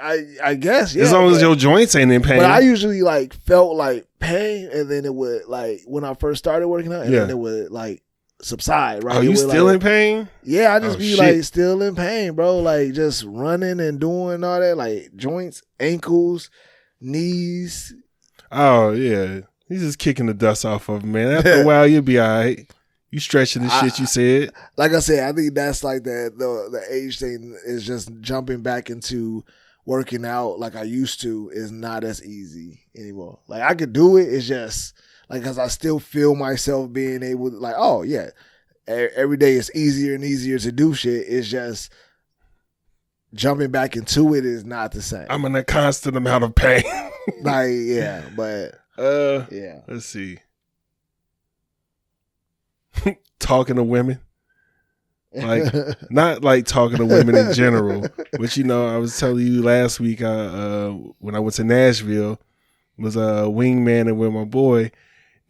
Speaker 2: I guess, yeah.
Speaker 1: As long as your joints ain't in pain.
Speaker 2: But I usually like felt like pain, and then it would like when I first started working out, and then it would like subside. Right?
Speaker 1: Oh, you still in pain?
Speaker 2: Yeah, I just be like still in pain, bro. Like just running and doing all that, like joints, ankles, knees.
Speaker 1: Oh yeah, he's just kicking the dust off of him, man. After a while, you'll be all right. You stretching the shit you said.
Speaker 2: Like I said, I think that's like the age thing is just jumping back into working out like I used to is not as easy anymore. Like I could do it. It's just like, cause I still feel myself being able to like, oh yeah, every day it's easier and easier to do shit. It's just jumping back into it is not the same.
Speaker 1: I'm in a constant amount of pain.
Speaker 2: Like, yeah, but yeah.
Speaker 1: Let's see. Talking to women, like not like talking to women in general, but you know, I was telling you last week when I went to Nashville, was a wingman with my boy,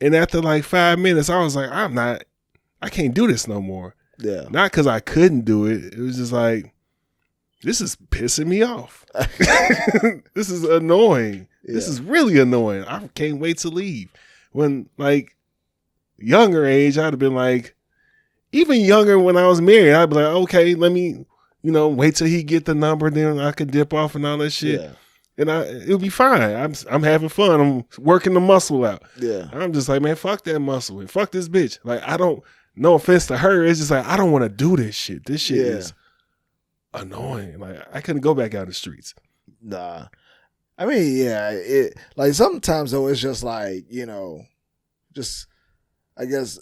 Speaker 1: and after like 5 minutes, I was like, I can't do this no more.
Speaker 2: Yeah,
Speaker 1: not because I couldn't do it. It was just like, this is pissing me off. This is annoying. Yeah. This is really annoying. I can't wait to leave. When like younger age, I'd have been like, even younger when I was married, I'd be like, okay, let me, wait till he get the number, then I could dip off and all that shit. Yeah. And it'll be fine. I'm having fun. I'm working the muscle out.
Speaker 2: Yeah.
Speaker 1: I'm just like, man, fuck that muscle and fuck this bitch. Like, no offense to her. It's just like, I don't want to do this shit. This shit is annoying. Like, I couldn't go back out in the streets.
Speaker 2: Nah. I mean, yeah, like sometimes though, it's just like, just, I guess,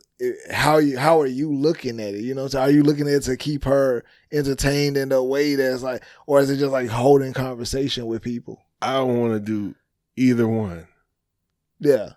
Speaker 2: how are you looking at it? So are you looking at it to keep her entertained in a way that's like, or is it just like holding conversation with people?
Speaker 1: I don't want to do either one.
Speaker 2: Yeah.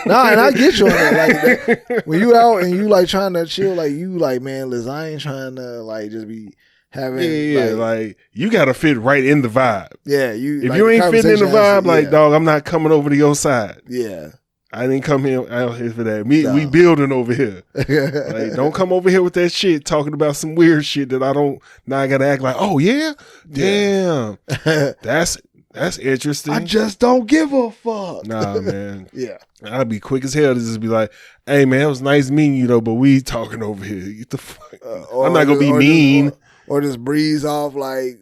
Speaker 2: Nah, and I get you on that. Like when you out and you like trying to chill, like you like, man, Liz, I ain't trying to like just be having.
Speaker 1: Yeah, like you gotta fit right in the vibe.
Speaker 2: Yeah,
Speaker 1: if you ain't fitting in the vibe, like dog, I'm not coming over to your side.
Speaker 2: Yeah.
Speaker 1: I didn't come out here for that. We building over here. Like, don't come over here with that shit talking about some weird shit that I don't. Now I gotta act like, oh yeah, damn, that's interesting.
Speaker 2: I just don't give a fuck.
Speaker 1: Nah, man.
Speaker 2: Yeah,
Speaker 1: I'd be quick as hell to just be like, hey man, it was nice meeting you though, but we talking over here. Get the fuck. I'm not gonna be mean
Speaker 2: or just breeze off like,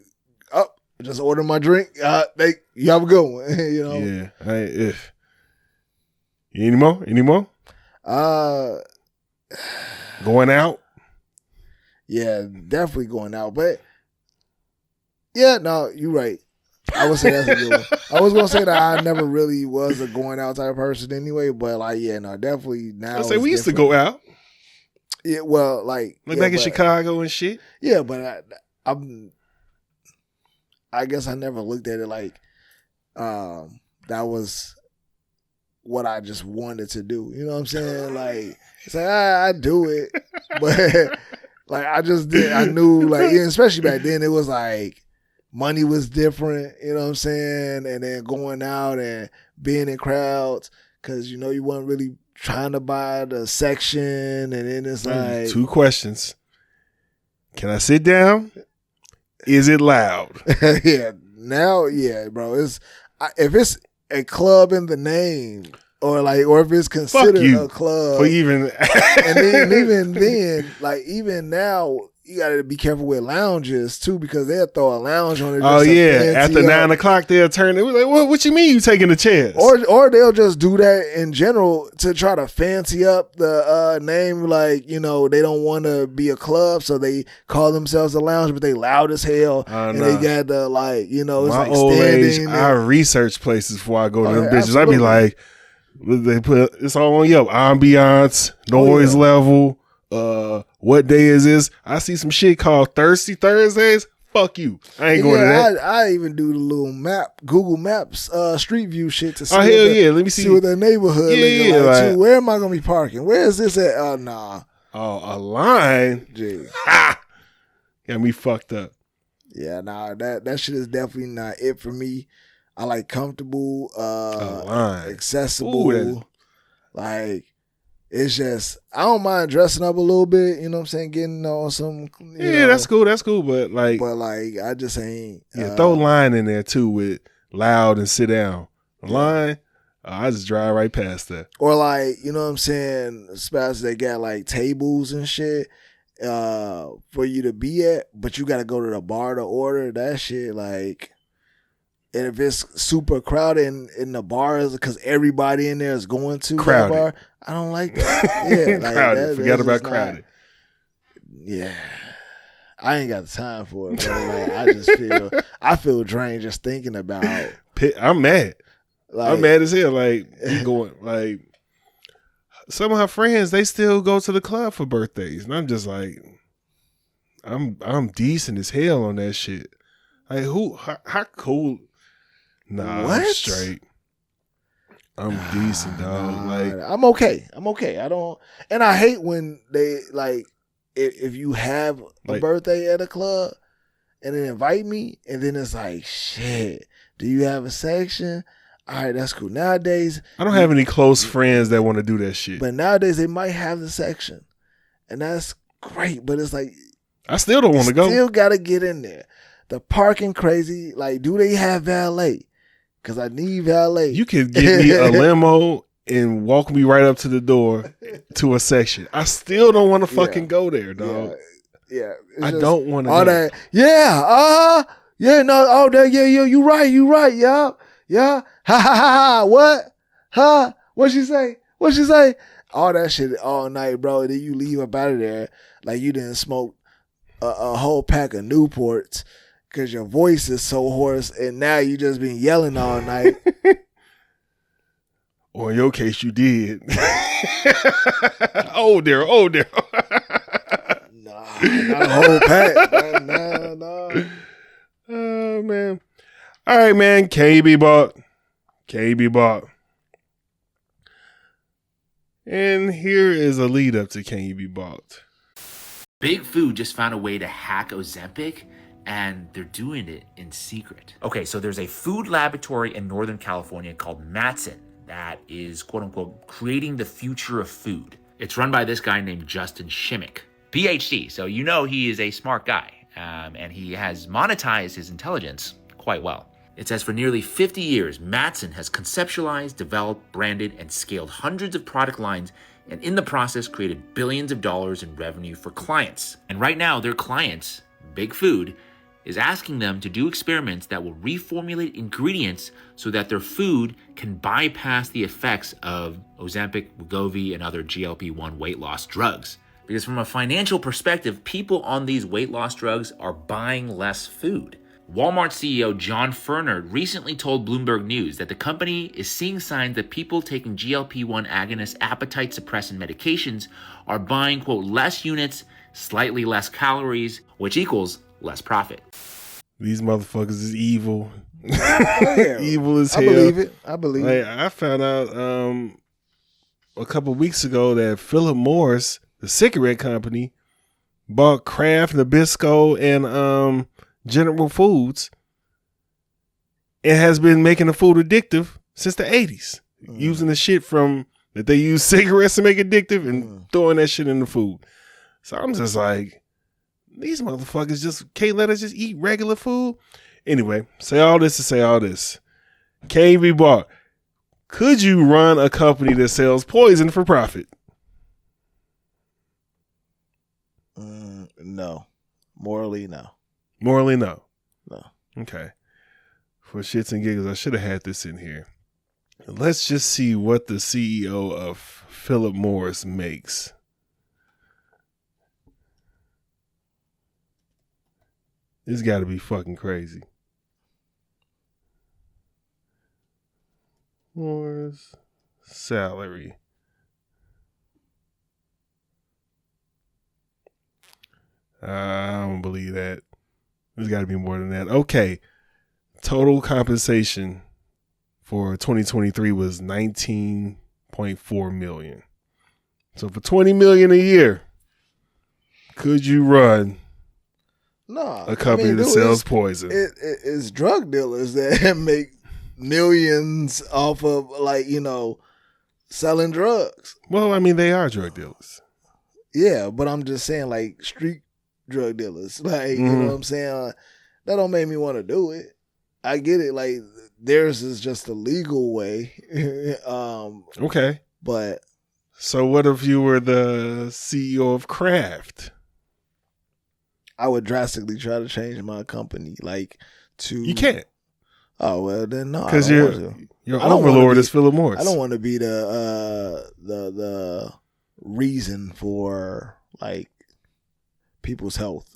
Speaker 2: oh, just order my drink. You have a good one.
Speaker 1: Yeah, Any more? Going out?
Speaker 2: Yeah, definitely going out. But yeah, no, you're right. I would say that's a good one. I was gonna say that I never really was a going out type of person anyway, but like, yeah, no, definitely now.
Speaker 1: I say we used to go out.
Speaker 2: Yeah, well, like
Speaker 1: back in Chicago and shit.
Speaker 2: Yeah, but I guess I never looked at it like that was what I just wanted to do. You know what I'm saying? Like, it's like I do it, but like I just did. I knew, like, especially back then, it was like money was different. You know what I'm saying? And then going out and being in crowds because you wasn't really trying to buy the section, and then it's like
Speaker 1: 2 questions. Can I sit down? Is it loud?
Speaker 2: Yeah. Now, yeah, bro. If it's a club in the name, or if it's considered a club,
Speaker 1: for even,
Speaker 2: and then even then, like even now, you got to be careful with lounges too, because they'll throw a lounge on it.
Speaker 1: Oh yeah, after 9 o'clock they'll turn it. Like, what you mean you taking the chairs?
Speaker 2: Or they'll just do that in general to try to fancy up the name. Like they don't want to be a club, so they call themselves a lounge, but they loud as hell, and they got the it's
Speaker 1: my
Speaker 2: like
Speaker 1: old
Speaker 2: standing.
Speaker 1: Age, I research places before I go to them bitches. Absolutely. I be like, They put it's all on Yelp. Ambiance, noise level. What day is this? I see some shit called Thirsty Thursdays. Fuck you. I ain't going to that.
Speaker 2: I even do the little map, Google Maps, Street View shit to see.
Speaker 1: Oh hell yeah! Let me see
Speaker 2: what the neighborhood.
Speaker 1: Yeah,
Speaker 2: like, too. Where am I gonna be parking? Where is this at? Oh nah.
Speaker 1: Oh, a line.
Speaker 2: Gee.
Speaker 1: Ha! Got me fucked up.
Speaker 2: Yeah, nah. That shit is definitely not it for me. I like comfortable, accessible.
Speaker 1: Ooh,
Speaker 2: like it's just I don't mind dressing up a little bit. You know what I'm saying? Getting on some. You know,
Speaker 1: that's cool. That's cool. But
Speaker 2: I just ain't.
Speaker 1: Throw line in there too with loud and sit down. Line. I just drive right past that.
Speaker 2: Or like, you know what I'm saying? Spots they got like tables and shit for you to be at, but you got to go to the bar to order that shit. Like, and if it's super crowded in the bars because everybody in there is going to
Speaker 1: crowded.
Speaker 2: That bar, I don't like that. Yeah, like
Speaker 1: crowded. Forget about crowded.
Speaker 2: Yeah. I ain't got the time for it, bro. Like, I feel drained just thinking about.
Speaker 1: I'm mad. I'm mad as hell. Like you going like some of her friends, they still go to the club for birthdays, and I'm just like, I'm decent as hell on that shit. Like how cool? Nah,
Speaker 2: what?
Speaker 1: I'm straight. I'm decent, dog. Like
Speaker 2: I'm okay. I don't, and I hate when they like if you have a birthday at a club and they invite me, and then it's like, shit, do you have a section? All right, that's cool. Nowadays,
Speaker 1: I don't have any close friends that want to do that shit.
Speaker 2: But nowadays, they might have the section, and that's great. But it's like
Speaker 1: I still don't want to go.
Speaker 2: Still got to get in there. The parking crazy. Like, do they have valet? Because I need valet.
Speaker 1: You could get me a limo and walk me right up to the door to a section. I still don't want to fucking go there, dog.
Speaker 2: Yeah,
Speaker 1: I don't want to.
Speaker 2: All
Speaker 1: go.
Speaker 2: that. Yeah. No. Oh, that. Yeah. You right. Yeah. Yeah. Ha ha ha. What? Huh? What she say? All that shit all night, bro. Then you leave up out of there like you didn't smoke a whole pack of Newports because your voice is so hoarse, and now you just been yelling all night.
Speaker 1: Or in your case, you did. Oh dear.
Speaker 2: Nah, not a whole pack. Nah.
Speaker 1: Oh man. All right, man. KB bought. And here is a lead up to Can You Be Bought.
Speaker 13: Big Food just found a way to hack Ozempic, and they're doing it in secret. Okay, so there's a food laboratory in Northern California called Matson that is, quote unquote, creating the future of food. It's run by this guy named Justin Shimmick, PhD. So you know he is a smart guy, and he has monetized his intelligence quite well. It says for nearly 50 years, Matson has conceptualized, developed, branded, and scaled hundreds of product lines, and in the process created billions of dollars in revenue for clients. And right now, their clients, Big Food, is asking them to do experiments that will reformulate ingredients so that their food can bypass the effects of Ozempic, Wegovy, and other GLP-1 weight loss drugs. Because from a financial perspective, people on these weight loss drugs are buying less food. Walmart CEO John Furner recently told Bloomberg News that the company is seeing signs that people taking GLP-1 agonist appetite suppressant medications are buying, quote, less units, slightly less calories, which equals less profit.
Speaker 1: These motherfuckers is evil. Evil as hell.
Speaker 2: I believe
Speaker 1: it.
Speaker 2: it.
Speaker 1: I found out a couple weeks ago that Philip Morris, the cigarette company, bought Kraft, Nabisco, and General Foods. It has been making the food addictive since the 80s. Using the shit from that they use cigarettes to make addictive and throwing that shit in the food. So I'm just like, these motherfuckers just can't let us just eat regular food. Anyway, say all this to say all this. Can you be bought? Could you run a company that sells poison for profit?
Speaker 2: No. Morally, no.
Speaker 1: Morally, no.
Speaker 2: No.
Speaker 1: Okay. For shits and giggles, I should have had this in here. Let's just see what the CEO of Philip Morris makes. This got to be fucking crazy. Morris salary. I don't believe that. There's got to be more than that. Okay. Total compensation for 2023 was $19.4 million. So for $20 million a year, could you run a company that sells poison?
Speaker 2: It's drug dealers that make millions off of, like, you know, selling drugs.
Speaker 1: Well, I mean, they are drug dealers.
Speaker 2: Yeah, but I'm just saying, like, street drug dealers. Like, you know what I'm saying? That don't make me want to do it. I get it. Like, theirs is just the legal way.
Speaker 1: Okay.
Speaker 2: But.
Speaker 1: So what if you were the CEO of Kraft?
Speaker 2: I would drastically try to change my company, like, to.
Speaker 1: You can't.
Speaker 2: Oh, well, then no.
Speaker 1: Because your overlord is Philip Morris.
Speaker 2: I don't want to be the reason for, like, people's health.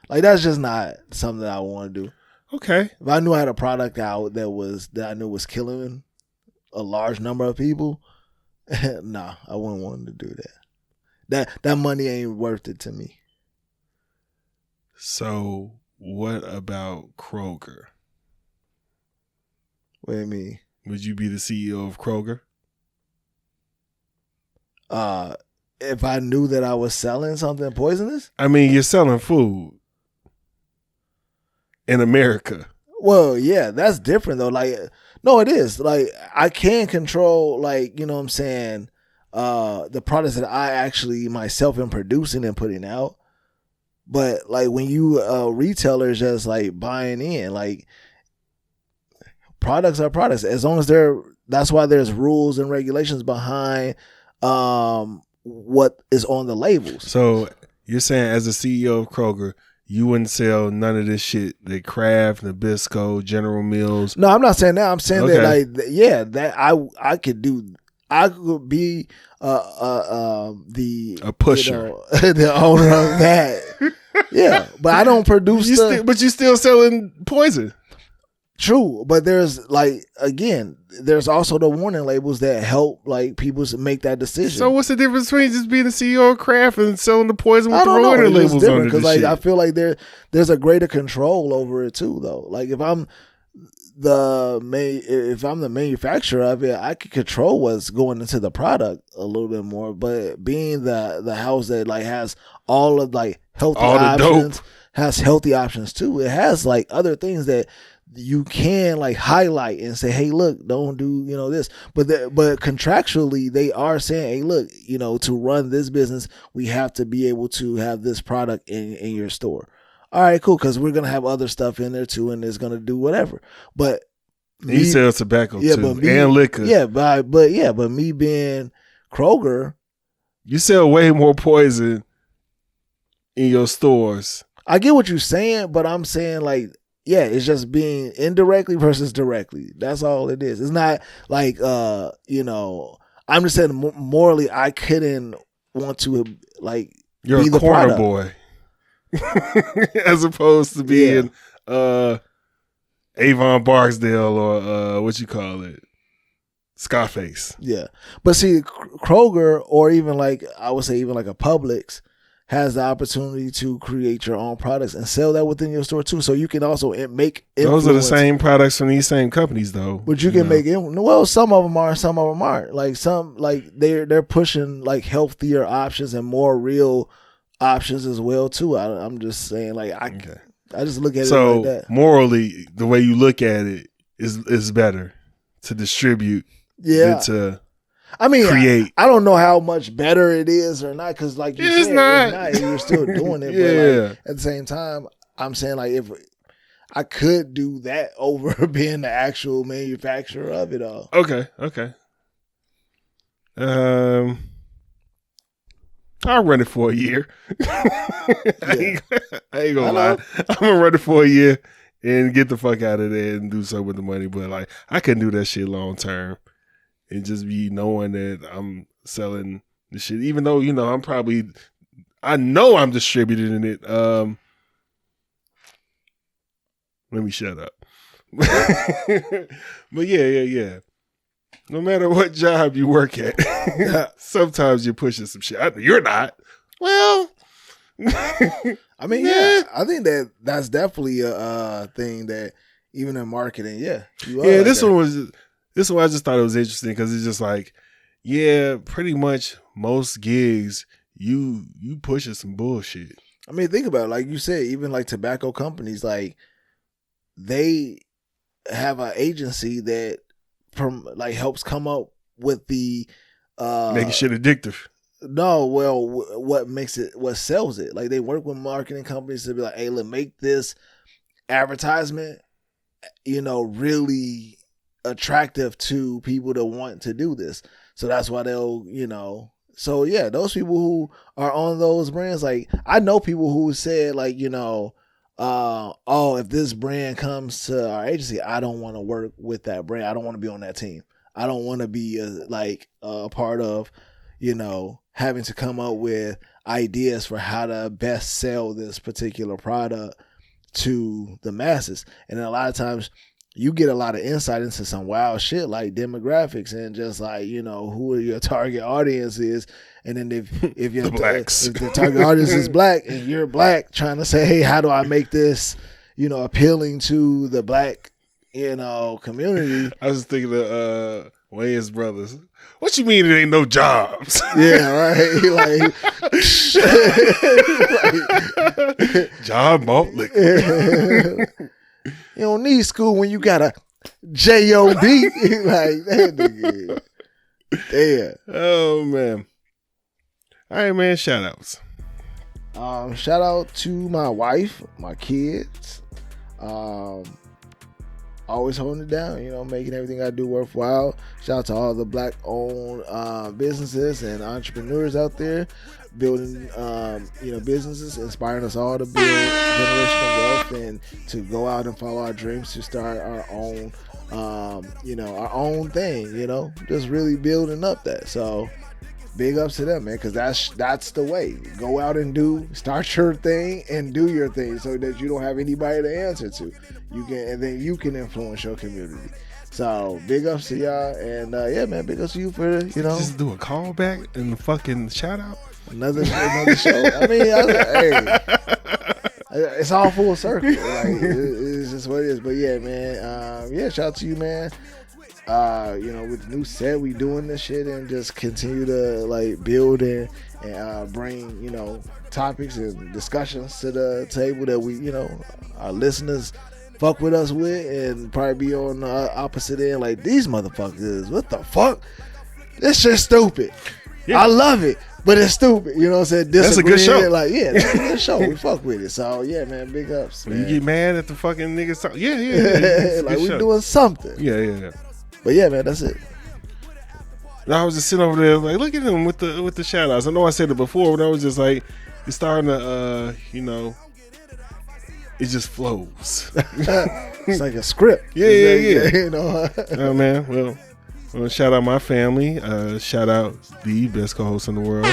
Speaker 2: Like, that's just not something that I want to do.
Speaker 1: Okay.
Speaker 2: If I knew I had a product out that I knew was killing a large number of people, nah, I wouldn't want to do that. That money ain't worth it to me.
Speaker 1: So what about Kroger?
Speaker 2: What do you mean?
Speaker 1: Would you be the CEO of Kroger?
Speaker 2: If I knew that I was selling something poisonous?
Speaker 1: I mean, you're selling food in America.
Speaker 2: Well, yeah, that's different though. Like, no, it is. Like, I can control, like, you know what I'm saying, the products that I actually myself am producing and putting out. But, like, when you retailers just, like, buying in, like, products are products. As long as that's why there's rules and regulations behind what is on the labels.
Speaker 1: So you're saying, as a CEO of Kroger, you wouldn't sell none of this shit, the Kraft, Nabisco, General Mills?
Speaker 2: No, I'm not saying that. I'm saying that, like, yeah, that I could do. I could be a
Speaker 1: pusher,
Speaker 2: you know, the owner of that. Yeah, but I don't produce.
Speaker 1: But you still selling poison.
Speaker 2: True, but there's, like, again, there's also the warning labels that help, like, people make that decision.
Speaker 1: So what's the difference between just being the CEO of Kraft and selling the poison with the
Speaker 2: warning
Speaker 1: warning labels on it?
Speaker 2: Because, like, I feel like there's a greater control over it too, though. Like, if I'm the manufacturer of it, I can control what's going into the product a little bit more. But being the house that, like, has all of, like, healthy options, has healthy options too. It has, like, other things that you can, like, highlight and say, hey, look, don't do, you know, this. But contractually, they are saying, hey, look, you know, to run this business, we have to be able to have this product in your store. All right, cool, because we're gonna have other stuff in there too, and it's gonna do whatever. But
Speaker 1: he sells tobacco too, and liquor.
Speaker 2: Yeah, but me being Kroger,
Speaker 1: you sell way more poison in your stores.
Speaker 2: I get what you're saying, but I'm saying, like, yeah, it's just being indirectly versus directly. That's all it is. It's not like, you know, I'm just saying morally, I couldn't want to, like,
Speaker 1: you're
Speaker 2: be
Speaker 1: a
Speaker 2: the
Speaker 1: corner
Speaker 2: product.
Speaker 1: boy. As opposed to being Avon Barksdale or what you call it, Scarface.
Speaker 2: Yeah, but see, Kroger, or even, like, I would say even like a Publix, has the opportunity to create your own products and sell that within your store too. So you can also make
Speaker 1: those are the same products from these same companies, though.
Speaker 2: But you can make it. Well, some of them are, some of them aren't. Like, some, like, they're pushing, like, healthier options and more real options as well too. I'm just saying, like, I just look at it like that.
Speaker 1: Morally, the way you look at it is better to distribute than to create.
Speaker 2: I don't know how much better it is or not, because, like you said, it's not. You're still doing it. But, like, at the same time, I'm saying, like, if I could do that over being the actual manufacturer of it all.
Speaker 1: Okay. I'll run it for a year. I ain't gonna lie. I'm gonna run it for a year and get the fuck out of there and do something with the money. But, like, I couldn't do that shit long term and just be knowing that I'm selling the shit, even though, you know, I know I'm distributing it. Let me shut up. But yeah. No matter what job you work at, sometimes you're pushing some shit. You're not. Well,
Speaker 2: I mean, yeah, I think that's definitely a thing that even in marketing,
Speaker 1: this one I just thought it was interesting because it's just like, yeah, pretty much most gigs you pushing some bullshit.
Speaker 2: I mean, think about it. Like you said, even like tobacco companies, like they have an agency that helps come up with the
Speaker 1: making shit addictive.
Speaker 2: No, well, what sells it? Like they work with marketing companies to be like, hey, look, make this advertisement, really attractive to people that want to do this. So that's why they'll, So yeah, those people who are on those brands, like I know people who said like, if this brand comes to our agency, I don't want to work with that brand. I don't want to be on that team. I don't want to be a part of, having to come up with ideas for how to best sell this particular product to the masses. And then a lot of times you get a lot of insight into some wild shit like demographics and just like, who your target audience is. And then if you're if the target audience is black and you're black trying to say, hey, how do I make this, appealing to the black, community?
Speaker 1: I was thinking of Wayne's brothers. What you mean it ain't no jobs?
Speaker 2: Yeah, right.
Speaker 1: Job malt liquor.
Speaker 2: You don't need school when you got a job. Like that nigga. Damn.
Speaker 1: Oh man. All right, man. Shout outs.
Speaker 2: Shout out to my wife, my kids. Always holding it down, making everything I do worthwhile. Shout out to all the black-owned businesses and entrepreneurs out there building, businesses, inspiring us all to build generational wealth and to go out and follow our dreams to start our own, our own thing. Just really building up that. So big ups to them, man, because that's the way. Go out and start your thing and do your thing so that you don't have anybody to answer to. Then you can influence your community. So big ups to y'all, and man, big ups to you for
Speaker 1: just do a callback and the fucking shout out.
Speaker 2: Another show. I mean, hey, it's all full circle. Like it's just what it is. But yeah, man. Shout out to you, man. With the new set, we doing this shit and just continue to build and bring topics and discussions to the table that we our listeners fuck with us with, and probably be on the opposite end like, these motherfuckers, what the fuck? This shit's stupid. Yeah. I love it, but it's stupid. You know what I'm saying?
Speaker 1: That's a good show.
Speaker 2: That's a good show. We fuck with it. So yeah, man, big ups.
Speaker 1: When you get mad at the fucking niggas, yeah.
Speaker 2: Like we doing something.
Speaker 1: Yeah.
Speaker 2: But yeah, man, that's it.
Speaker 1: And I was just sitting over there like, look at him with the shout outs. I know I said it before, but I was just like, it's starting to it just flows.
Speaker 2: It's like a script.
Speaker 1: Yeah. Oh man, well, shout out my family. Shout out the best co-host in the world.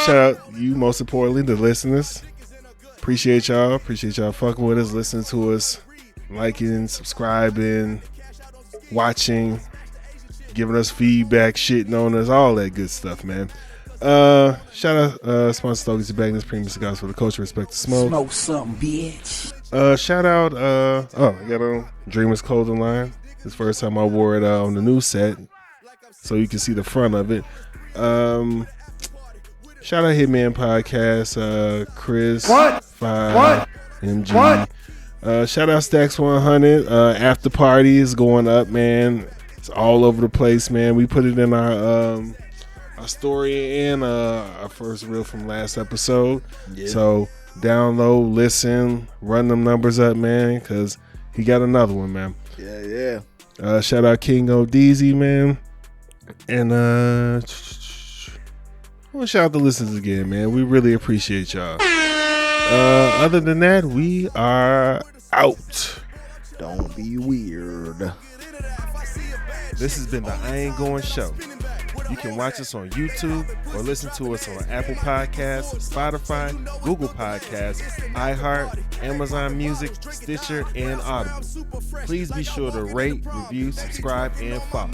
Speaker 1: Shout out you, most importantly, the listeners. Appreciate y'all fucking with us, listening to us, liking, subscribing, watching, giving us feedback, shitting on us, all that good stuff, man. Shout out sponsor Stogies Bagness Premium Cigars for the culture, respect to smoke.
Speaker 5: Smoke something, bitch.
Speaker 1: Shout out I got on Dreamers clothing line. It's the first time I wore it on the new set, so you can see the front of it. Shout out Hitman Podcast, Chris, 5 MG. Shout out Stacks 100. After party is going up, man. It's all over the place, man. We put it in our story and our first reel from last episode. Yeah. So download, listen, run them numbers up, man, because he got another one, man.
Speaker 2: Yeah.
Speaker 1: Shout out King O'Deezy, man. And well, shout out the listeners again, man. We really appreciate y'all. Other than that, we are out.
Speaker 2: Don't be weird.
Speaker 1: This has been the I Ain't Going Show. You can watch us on YouTube or listen to us on Apple Podcasts, Spotify, Google Podcasts, iHeart, Amazon Music, Stitcher, and Audible. Please be sure to rate, review, subscribe, and follow.